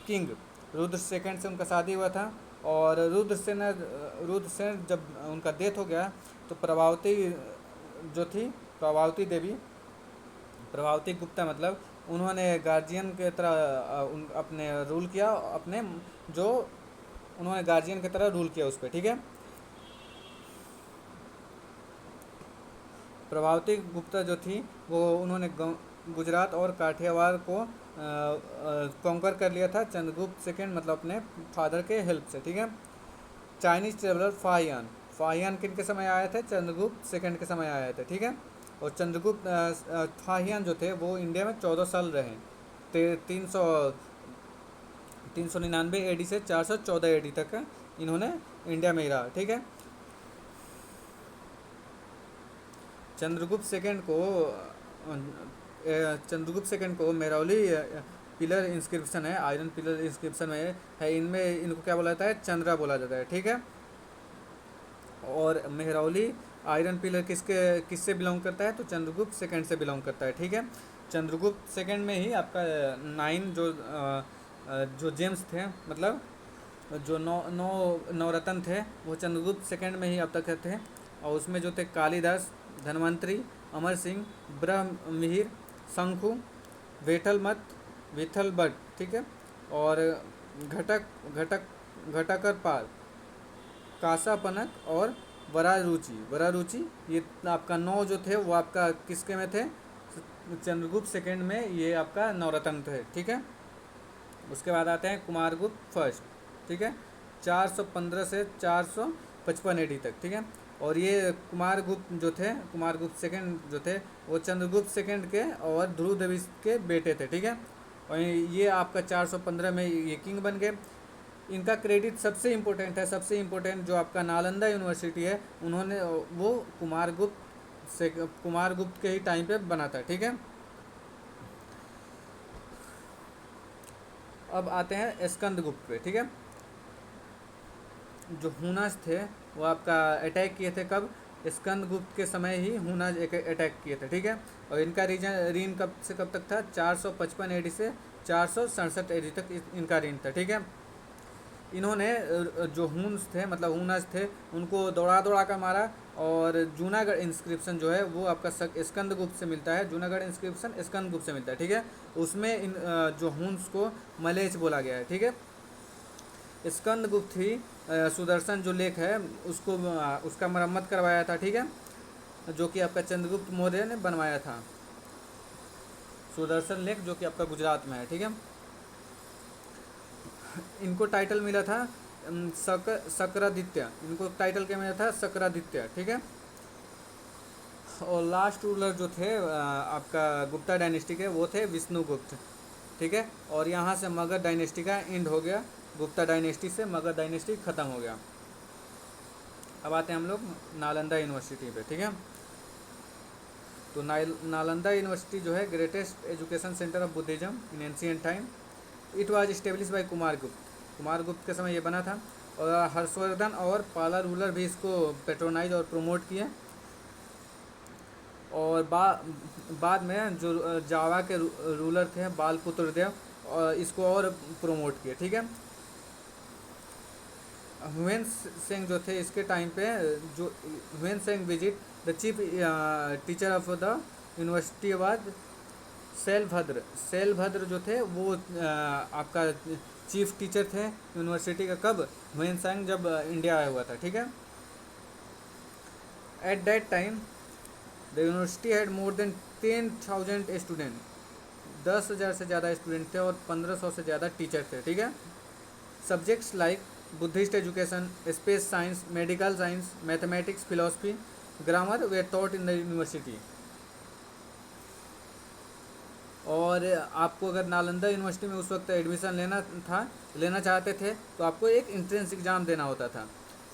किंग रुद्र सेकंड से उनका शादी हुआ था। और रुद्रसेन जब उनका डेथ हो गया तो प्रभावती जो थी, प्रभावती गुप्ता, मतलब उन्होंने गार्जियन के तरह अपने रूल किया, उन्होंने गार्जियन की तरह रूल किया उस पर, ठीक है। प्रभावती गुप्ता जो थी वो उन्होंने गुजरात और काठियावाड़ को कॉन्कर कर लिया था चंद्रगुप्त सेकेंड, मतलब अपने फादर के हेल्प से, ठीक है। चाइनीज ट्रेवलर फाहियान किन के समय आए थे? चंद्रगुप्त सेकेंड के समय आए थे, ठीक है। और चंद्रगुप्त फाहियान जो थे वो इंडिया में 14 साल रहे, 399 एडी से 414 एडी तक इन्होंने इंडिया में ही रहा, ठीक है। चंद्रगुप्त सेकेंड को मेरौली पिलर इंस्क्रिप्शन है, आयरन पिलर इंस्क्रिप्शन में है, इनमें इनको क्या बोला जाता है? चंद्रा बोला जाता है, ठीक है। और मेहरौली आयरन पिलर किससे बिलोंग करता है, तो चंद्रगुप्त सेकंड से बिलोंग करता है, ठीक है। चंद्रगुप्त सेकंड में ही आपका 9 जो जेम्स थे, मतलब जो नौ नौ नवरत्न थे, वो चंद्रगुप्त सेकंड में ही अब तक थे। और उसमें जो थे कालिदास, धन्वंतरी, अमर सिंह, ब्रह्ममिहिर, शंकु, वेठलमत, विठल भट्ट, ठीक है। और घटक घटक घटकर पाल, कासापनक और वरारुचि, ये आपका 9 जो थे वो आपका किसके में थे, चंद्रगुप्त सेकंड में ये आपका नवरत्न थे, ठीक है। उसके बाद आते हैं कुमारगुप्त फर्स्ट, ठीक है, 415 से 455 एडी तक, ठीक है। और ये कुमारगुप्त जो थे, कुमारगुप्त सेकंड जो थे, वो चंद्रगुप्त सेकंड के और ध्रुव देवी के बेटे थे, ठीक है। और ये आपका 415 में ये किंग बन गए। इनका क्रेडिट सबसे इम्पोर्टेंट है, सबसे इम्पोर्टेंट जो आपका नालंदा यूनिवर्सिटी है, उन्होंने वो कुमारगुप्त के ही टाइम पे बना था, ठीक है। अब आते हैं स्कंदगुप्त पे, ठीक है। जो हुनास थे वो आपका अटैक किए थे कब, स्कंदगुप्त के समय ही हुनास एक अटैक किए थे, ठीक है। और इनका रीन कब से कब तक था, 455 एडी से 467 एडी तक इनका रीन था, ठीक है। इन्होंने जो हुन्स थे, मतलब हुनस थे, उनको दौड़ा दौड़ा कर मारा। और जूनागढ़ इंस्क्रिप्शन जो है वो आपका स्कंदगुप्त से मिलता है, जूनागढ़ इंस्क्रिप्शन स्कंदगुप्त से मिलता है, ठीक है। उसमें इन जो हुन्स को मलेच बोला गया है, ठीक है। स्कंदगुप्त ही सुदर्शन जो लेक है उसको उसका मरम्मत करवाया था, ठीक है, जो कि आपका चंद्रगुप्त मौर्य ने बनवाया था। सुदर्शन लेक जो कि आपका गुजरात में है, ठीक है। इनको टाइटल मिला था सक्रादित्य, इनको टाइटल क्या मिला था, सक्रादित्य, ठीक है। और लास्ट रूलर जो थे आपका गुप्ता डायनेस्टी के, वो थे विष्णुगुप्त, ठीक है। और यहाँ से मगध डायनेस्टी का एंड हो गया, गुप्ता डायनेस्टी से मगध डायनेस्टी ख़त्म हो गया। अब आते हैं हम लोग नालंदा यूनिवर्सिटी पे, ठीक है। तो नालंदा यूनिवर्सिटी जो है greatest education centre of Buddhism in ancient time. It was establish by Kumaragupta के समय ये बना था। और हर्षवर्धन और पाला रूलर भी इसको पेट्रोनाइज और प्रमोट किए। और बाद में जो जावा के रूलर थे बालपुत्र देव, और इसको और प्रमोट किए, ठीक है। हुएन सेंग जो थे इसके टाइम पे, जो Hiuen Tsang visit the chief teacher of the university was Shilabhadra जो थे वो आपका चीफ टीचर थे यूनिवर्सिटी का, कब, हुएन सेंग जब इंडिया आया हुआ था, ठीक है। At that time the university had more than 10,000 student, 10,000 से ज़्यादा स्टूडेंट थे और 1,500 से ज़्यादा टीचर थे, ठीक है। Subjects like Buddhist education, space science, medical science, mathematics, philosophy, grammar way taught in the university. और आपको अगर नालंदा यूनिवर्सिटी में उस वक्त एडमिशन लेना चाहते थे तो आपको एक इंट्रेंस एग्ज़ाम देना होता था।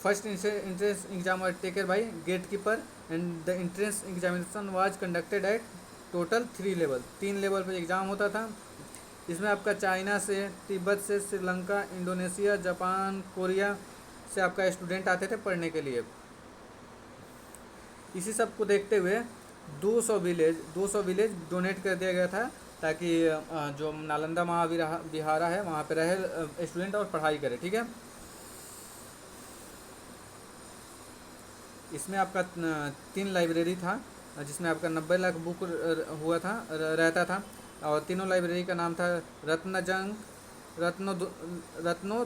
First entrance exam were taken by gatekeeper and the entrance examination was conducted at total 3 level, 3 level पर एग्ज़ाम होता था। इसमें आपका चाइना से, तिब्बत से, श्रीलंका, इंडोनेशिया, जापान, कोरिया से आपका स्टूडेंट आते थे पढ़ने के लिए। इसी सब को देखते हुए 200 विलेज डोनेट कर दिया गया था, ताकि जो नालंदा महाविहारा है वहाँ पे रहे स्टूडेंट और पढ़ाई करे, ठीक है। इसमें आपका 3 लाइब्रेरी था, जिसमें आपका 90 लाख बुक हुआ था रहता था। और तीनों लाइब्रेरी का नाम था रत्नजंग, रत्नो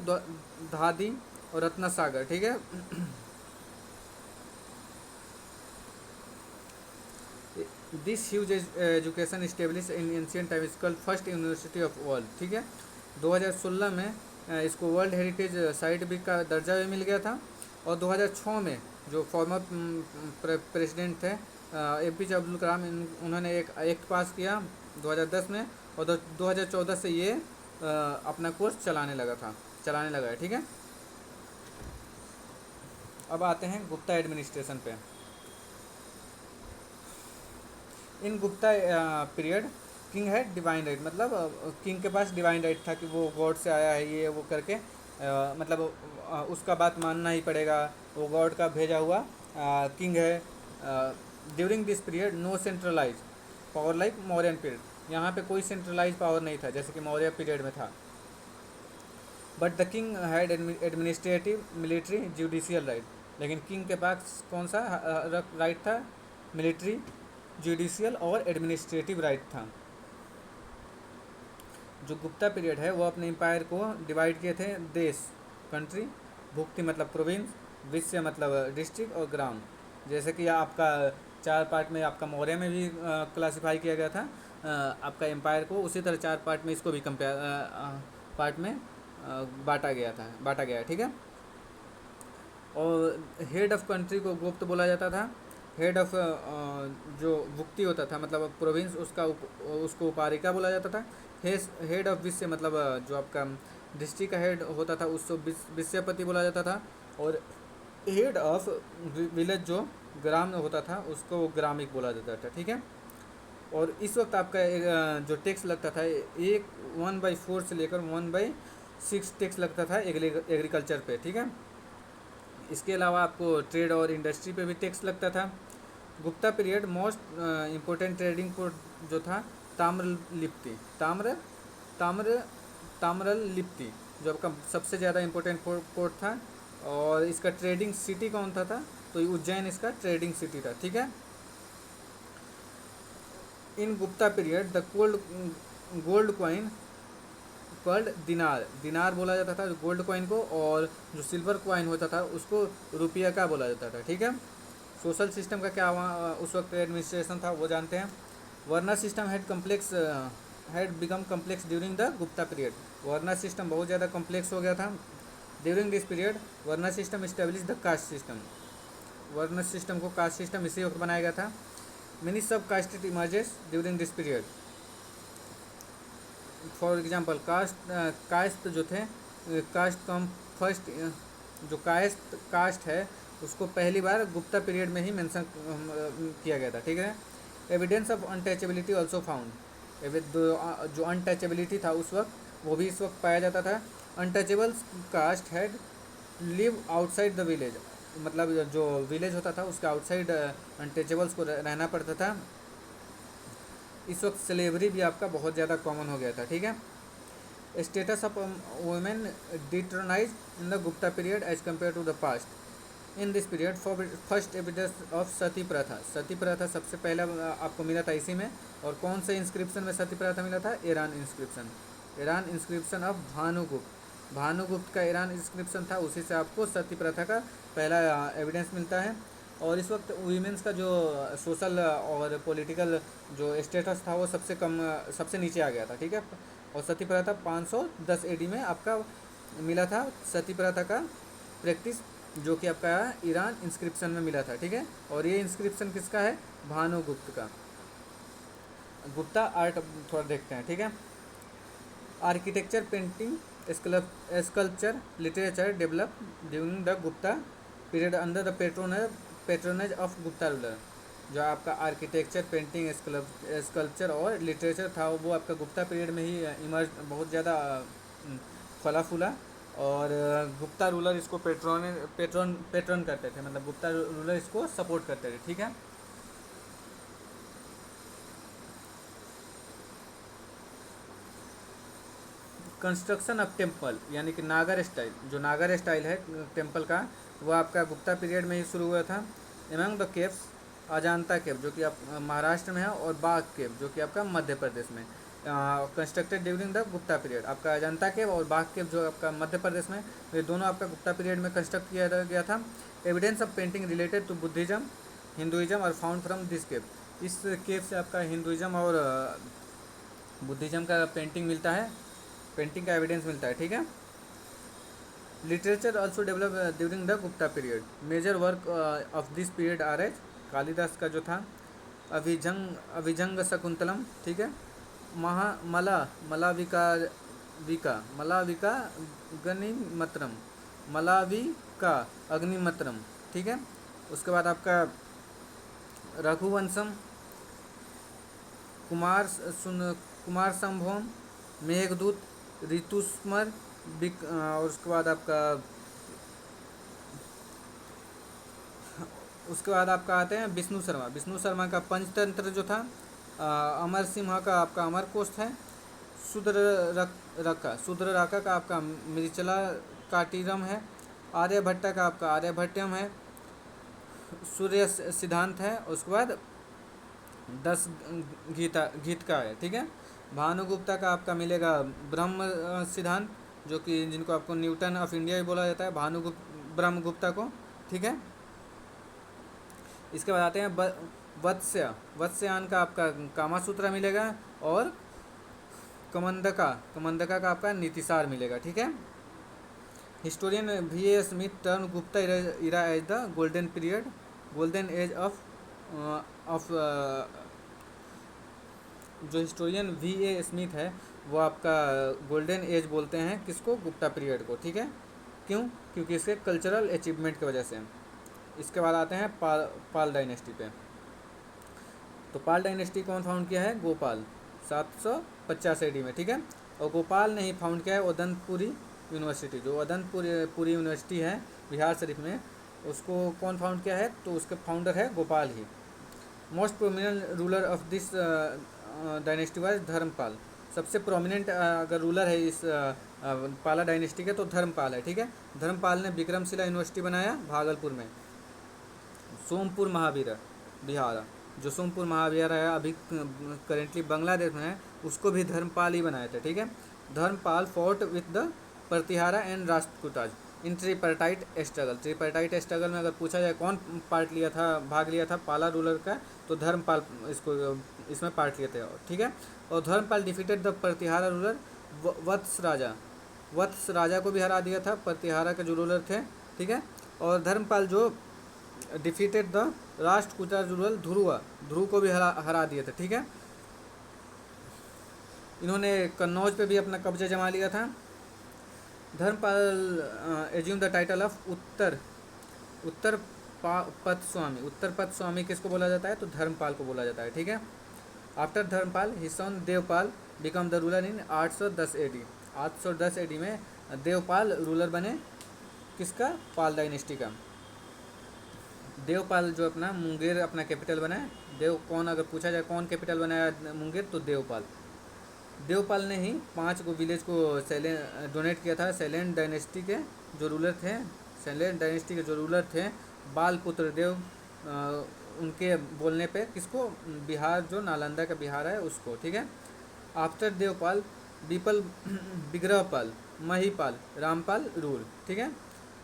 धादी और रत्न सागर, ठीक है। This huge education establish in ancient time is called first university of world, ठीक है। 2016 में इसको वर्ल्ड हेरिटेज साइट भी का दर्जा भी मिल गया था। और 2006 में जो फॉर्मर प्रेसिडेंट थे APJ अब्दुल कलाम, उन्होंने एक एक्ट पास किया 2010 में, और 2014 से ये अपना कोर्स चलाने लगा है, ठीक है। अब आते हैं गुप्ता एडमिनिस्ट्रेशन पे। इन गुप्ता पीरियड किंग है डिवाइन राइट, मतलब किंग के पास डिवाइन राइट था कि वो गॉड से आया है ये वो करके, मतलब उसका बात मानना ही पड़ेगा, वो गॉड का भेजा हुआ किंग है। During this period no centralize power like Mauryan period, यहाँ पे कोई सेंट्रलाइज पावर नहीं था जैसे कि मौर्य पीरियड में था। But the king had administrative military judicial right, लेकिन किंग के पास कौन सा राइट था? मिलिट्री, जुडिशियल और एडमिनिस्ट्रेटिव राइट था। जो गुप्ता पीरियड है वो अपने एम्पायर को डिवाइड किए थे देश, कंट्री, भुक्ति मतलब प्रोविंस, विश्व मतलब डिस्ट्रिक्ट और ग्राम। जैसे कि आपका 4 पार्ट में आपका मौर्य में भी क्लासिफाई किया गया था आपका एम्पायर को, उसी तरह 4 पार्ट में इसको भी कंपेयर पार्ट में बांटा गया है, ठीक है। और हेड ऑफ कंट्री को गुप्त बोला जाता था। हेड ऑफ जो भुक्ति होता था मतलब प्रोविंस, उसको उपारिका बोला जाता था। हेड ऑफ विश्व मतलब जो आपका डिस्ट्रिक्ट का हेड होता था उसको विश्वपति बोला जाता था। और हेड ऑफ विलेज जो ग्राम होता था उसको ग्रामिक बोला जाता था, ठीक है। और इस वक्त आपका जो टैक्स लगता था 1/4 से लेकर 1/6 टैक्स लगता था एग्रीकल्चर पे, ठीक है। इसके अलावा आपको ट्रेड और इंडस्ट्री पे भी टैक्स लगता था। Gupta period most important trading port जो था ताम्रलिप्ति, ताम्रलिप्ति जो आपका सबसे ज़्यादा इम्पोर्टेंट पोर्ट था। और इसका ट्रेडिंग सिटी कौन था? तो उज्जैन इसका ट्रेडिंग सिटी था, ठीक है। In Gupta period the gold coin called dinar बोला जाता था गोल्ड कॉइन को, और जो सिल्वर कॉइन होता था उसको रुपया का बोला जाता था, ठीक है। सोशल सिस्टम का क्या वहाँ उस वक्त एडमिनिस्ट्रेशन था वो जानते हैं। Varna system had become complex during the Gupta period. Varna system बहुत ज़्यादा कम्प्लेक्स हो गया था during this period. Varna system establish the caste system. Varna system को कास्ट सिस्टम इसी वक्त बनाया गया था। Many sub casted emerges during this period. For example caste जो थे, कास्ट कम फर्स्ट, जो कास्ट है उसको पहली बार गुप्ता पीरियड में ही मेंशन किया गया था, ठीक है। Evidence of untouchability also found. जो अनटचेबिलिटी था उस वक्त वो भी इस वक्त पाया जाता था। Untouchables caste had live outside the village, मतलब जो विलेज होता था उसके आउटसाइड अनटचेबल्स को रहना पड़ता था। इस वक्त स्लेवरी भी आपका बहुत ज़्यादा कॉमन हो गया था, ठीक है। Status of women deteriorate in the Gupta period as compare to the past. In this period first evidence of sati प्रथा। सती प्रथा सबसे पहला आपको मिला था इसी में। और कौन से इंस्क्रिप्शन में सती प्रथा मिला था? ईरान इंस्क्रिप्शन ऑफ भानुगुप्त का ईरान इंस्क्रिप्शन था, उसी से आपको सती प्रथा का पहला एविडेंस मिलता है। और इस वक्त वीमेंस का जो सोशल और पॉलिटिकल जो स्टेटस था वो सबसे नीचे आ गया था, ठीक है। और सती प्रथा 510 AD में आपका मिला था सती प्रथा का प्रैक्टिस, जो कि आपका ईरान इंस्क्रिप्शन में मिला था, ठीक है। और ये इंस्क्रिप्शन किसका है? भानुगुप्त का। गुप्ता आर्ट थोड़ा देखते हैं, ठीक है। Architecture, painting, sculpture, literature develop during the Gupta period under the patronage of Gupta ruler. जो आपका आर्किटेक्चर, पेंटिंग, स्कल्पचर और लिटरेचर था वो आपका गुप्ता पीरियड में ही इमर्ज बहुत ज़्यादा फला फूला। और गुप्ता रूलर इसको पेट्रन करते थे, मतलब गुप्ता रूलर इसको सपोर्ट करते थे, ठीक है। कंस्ट्रक्शन ऑफ टेम्पल यानी कि नागर स्टाइल, जो नागर स्टाइल है टेम्पल का वो आपका गुप्ता पीरियड में ही शुरू हुआ था। एमंग द केव्स, अजांता केव जो कि आप महाराष्ट्र में है, और बाघ केव जो कि आपका मध्य प्रदेश में constructed during the Gupta period. आपका अजंता केव और बाघ केव जो आपका मध्य प्रदेश में, ये दोनों आपका गुप्ता पीरियड में कंस्ट्रक्ट किया गया था। Evidence of painting related to Buddhism, Hinduism और फाउंड फ्रॉम दिस केव। इस केव से आपका हिंदुइज्म और बुद्धिज्म का पेंटिंग का एविडेंस मिलता है, ठीक है। Literature also develop during the Gupta period. Major work of this period are H Kalidasa का जो था अभिजंग शकुंतलम, ठीक है। मलाविका गनिमत्रम, मलाविका अग्निमत्रम, ठीक है। उसके बाद आपका रघुवंशम, कुमार संभवम, मेघदूत, ऋतुस्मर, और उसके बाद आपका उसके बाद आपका आते हैं विष्णु शर्मा। विष्णु शर्मा का पंचतंत्र जो था, अमर सिम्हा का आपका अमर कोश है, शूद्र राका का आपका मृचला काटीरम है, आर्यभट्टा का आपका आर्यभट्टयम है, सूर्य सिद्धांत है, उसके बाद 10 गीत का है, ठीक है। भानुगुप्ता का आपका मिलेगा ब्रह्म सिद्धांत, जो कि जिनको आपको न्यूटन ऑफ इंडिया भी बोला जाता है, ब्रह्मगुप्ता को, ठीक है। इसके बाद आते हैं वत्स्यायन का आपका कामासूत्र मिलेगा, और कमंदका का आपका नीतिसार मिलेगा, ठीक है। Historian V.A. Smith turn Gupta era as the golden age of जो हिस्टोरियन V.A. स्मिथ है वो आपका गोल्डन एज बोलते हैं किसको, गुप्ता पीरियड को, ठीक है। क्यों? क्योंकि इसके कल्चरल अचीवमेंट की वजह से। इसके बाद आते हैं पाल डायनेस्टी पे। तो पाल डायनेस्टी कौन फाउंड किया है? गोपाल, 750 AD में, ठीक है। और गोपाल ने ही फाउंड किया है उदंतपुरी यूनिवर्सिटी, जो उदंतपुरी यूनिवर्सिटी है बिहार शरीफ में, उसको कौन फाउंड किया है? तो उसके फाउंडर है गोपाल ही। Most prominent ruler of this dynasty was Dharmapal. सबसे प्रोमिनेंट अगर रूलर है इस पाला डायनेस्टी के तो धर्मपाल है, ठीक है। धर्मपाल ने विक्रमशिला यूनिवर्सिटी बनाया भागलपुर में। सोमपुर महावीर बिहार, जो सोमपुर महावीर है अभी करेंटली बांग्लादेश में है, उसको भी धर्मपाल ही बनाए थे, ठीक है। Dharmapal fought with the Pratihara and Rashtrakutas in tripartite struggle में अगर पूछा जाए कौन भाग लिया था पाला रूलर का, तो धर्मपाल इसमें पार्ट लिए थे, ठीक है। और Dharmapal defeated the Pratihara ruler Vatsaraja को भी हरा दिया था, प्रतिहारा के जो रूलर थे, ठीक है। और धर्मपाल जो डिफीटेड द राष्ट्रकूटाज रूलर ध्रुव को भी हरा दिए थे, ठीक है। इन्होंने कन्नौज पे भी अपना कब्जा जमा लिया था। Dharmapal assume the title of Uttarapathaswami किसको बोला जाता है? तो धर्मपाल को बोला जाता है, ठीक है। After Dharmapala his son Devapala become the ruler in 810 AD। 810 AD में देवपाल रूलर बने किसका? पाल डायनेस्टी का। देवपाल जो अपना मुंगेर अपना कैपिटल बनाया। अगर पूछा जाए कौन कैपिटल बनाया मुंगेर, तो देवपाल ने ही 5 को विलेज को डोनेट किया था। सैलेन डायनेस्टी के जो रूलर थे बालपुत्र देव, उनके बोलने पे किसको? बिहार, जो नालंदा का बिहार है उसको, ठीक है। आफ्टर देवपाल विग्रहपाल, महीपाल, रामपाल रूल, ठीक है।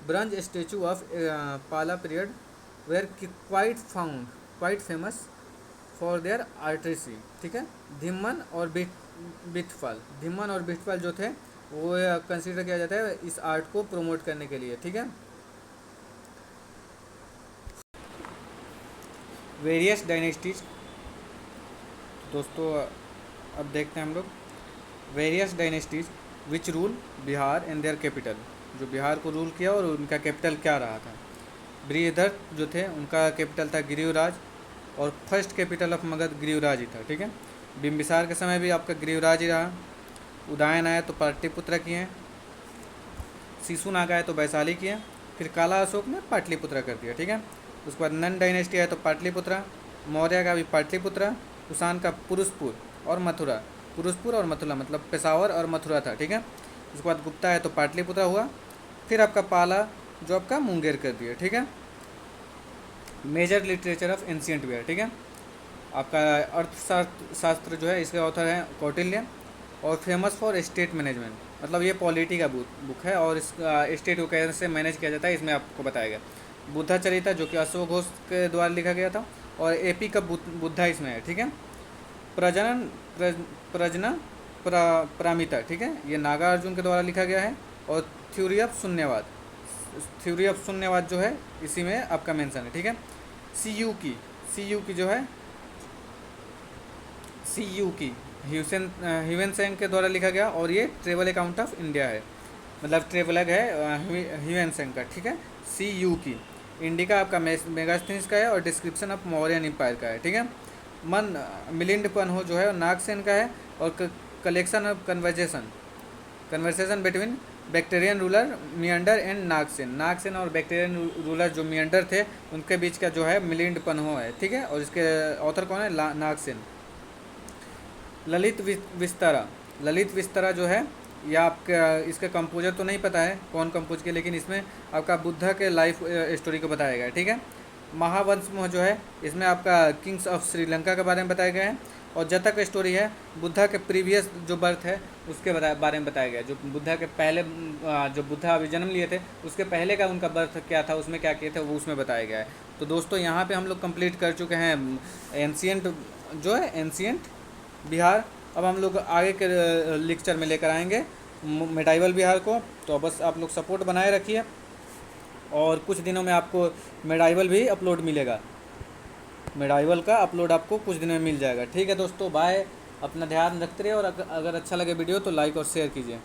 Bronze statue of Pala period were quite famous for their artistry, ठीक है। धिम्मन और बिठपाल जो थे वो कंसीडर किया जाता है इस आर्ट को प्रमोट करने के लिए, ठीक है। वेरियस डायनेस्टीज, दोस्तों अब देखते हैं हम लोग various dynasties which rule Bihar and their capital, जो बिहार को रूल किया और उनका कैपिटल क्या रहा था। बृहदर जो थे उनका कैपिटल था गिरिवराज, और फर्स्ट कैपिटल ऑफ मगध गिरिवराज ही था, ठीक है। बिम्बिसार के समय भी आपका गिरिवराज ही रहा। उदयन आया तो पाटलिपुत्र किए, शिशुनाग आया तो वैशाली किए, फिर काला अशोक ने पाटलिपुत्र कर दिया, ठीक है। उसके बाद नन डायनेस्टी आया तो पाटलिपुत्र, मौर्य का भी पाटलिपुत्र, कुषाण का पुरुषपुर और मथुरा मतलब पेशावर और मथुरा था, ठीक है। उसके बाद गुप्ता है तो पाटलिपुत्र हुआ, फिर आपका पाला जो आपका मुंगेर कर दिया, ठीक है। Major literature of ancient were, ठीक है। आपका अर्थशास्त्र जो है इसके ऑथर हैं कौटिल्य, और फेमस फॉर स्टेट मैनेजमेंट, मतलब ये पॉलिटी का बुक है और इस स्टेट को कैसे मैनेज किया जाता है इसमें आपको बताया गया। बुद्धा चरिता जो कि अश्व घोष के द्वारा लिखा गया था, और एपी का बुद्धा इसमें है, ठीक है। प्रामिता, ठीक है, ये नागार्जुन के द्वारा लिखा गया है। और थ्योरी ऑफ शून्यवाद जो है इसी में आपका मेंशन है, ठीक है। सी यू की जो है ह्यूएनसेंग के द्वारा लिखा गया, और ये ट्रेवल अकाउंट ऑफ इंडिया है, मतलब ट्रेवलग है ह्यूएनसेंग का, ठीक है। सी इंडिका आपका मेगास्थनीज का है, और डिस्क्रिप्शन ऑफ मौर्यन एम्पायर का है, ठीक है। मिलिंद पन्हो जो है नागसेन का है, और collection of conversation between Bactrian ruler Menander and Nagasena. Nagasena और बैक्टीरियन रूलर जो मियंडर थे उनके बीच का जो है मिलिंड पन्हो है, ठीक है। और इसके ऑथर कौन है? नागसेन। ललित विस्तरा। ललित विस्तरा जो है, या आपका इसका कंपोजर तो नहीं पता है कौन कंपोज किया, लेकिन इसमें आपका बुद्धा के लाइफ स्टोरी को बताया गया है, ठीक है। महावंश जो है इसमें आपका किंग्स ऑफ श्रीलंका के बारे में बताया गया है। और जतक स्टोरी है बुद्धा के प्रीवियस जो बर्थ है उसके बारे में बताया गया है। जो बुद्धा के पहले जो बुद्धा अभी जन्म लिए थे उसके पहले का उनका बर्थ क्या था, उसमें क्या किए थे, वो उसमें बताया गया है। तो दोस्तों यहाँ पे हम लोग कंप्लीट कर चुके हैं एंशियंट जो है एंशियंट बिहार। अब हम लोग आगे के लेक्चर में लेकर आएंगे मिडाइवल बिहार को। तो बस आप लोग सपोर्ट बनाए रखिए, और कुछ दिनों में आपको मिडाइवल भी अपलोड मिलेगा। मिडाइवल का अपलोड आपको कुछ दिनों में मिल जाएगा, ठीक है दोस्तों। बाय, अपना ध्यान रखते रहिए, और अगर अच्छा लगे वीडियो तो लाइक और शेयर कीजिए।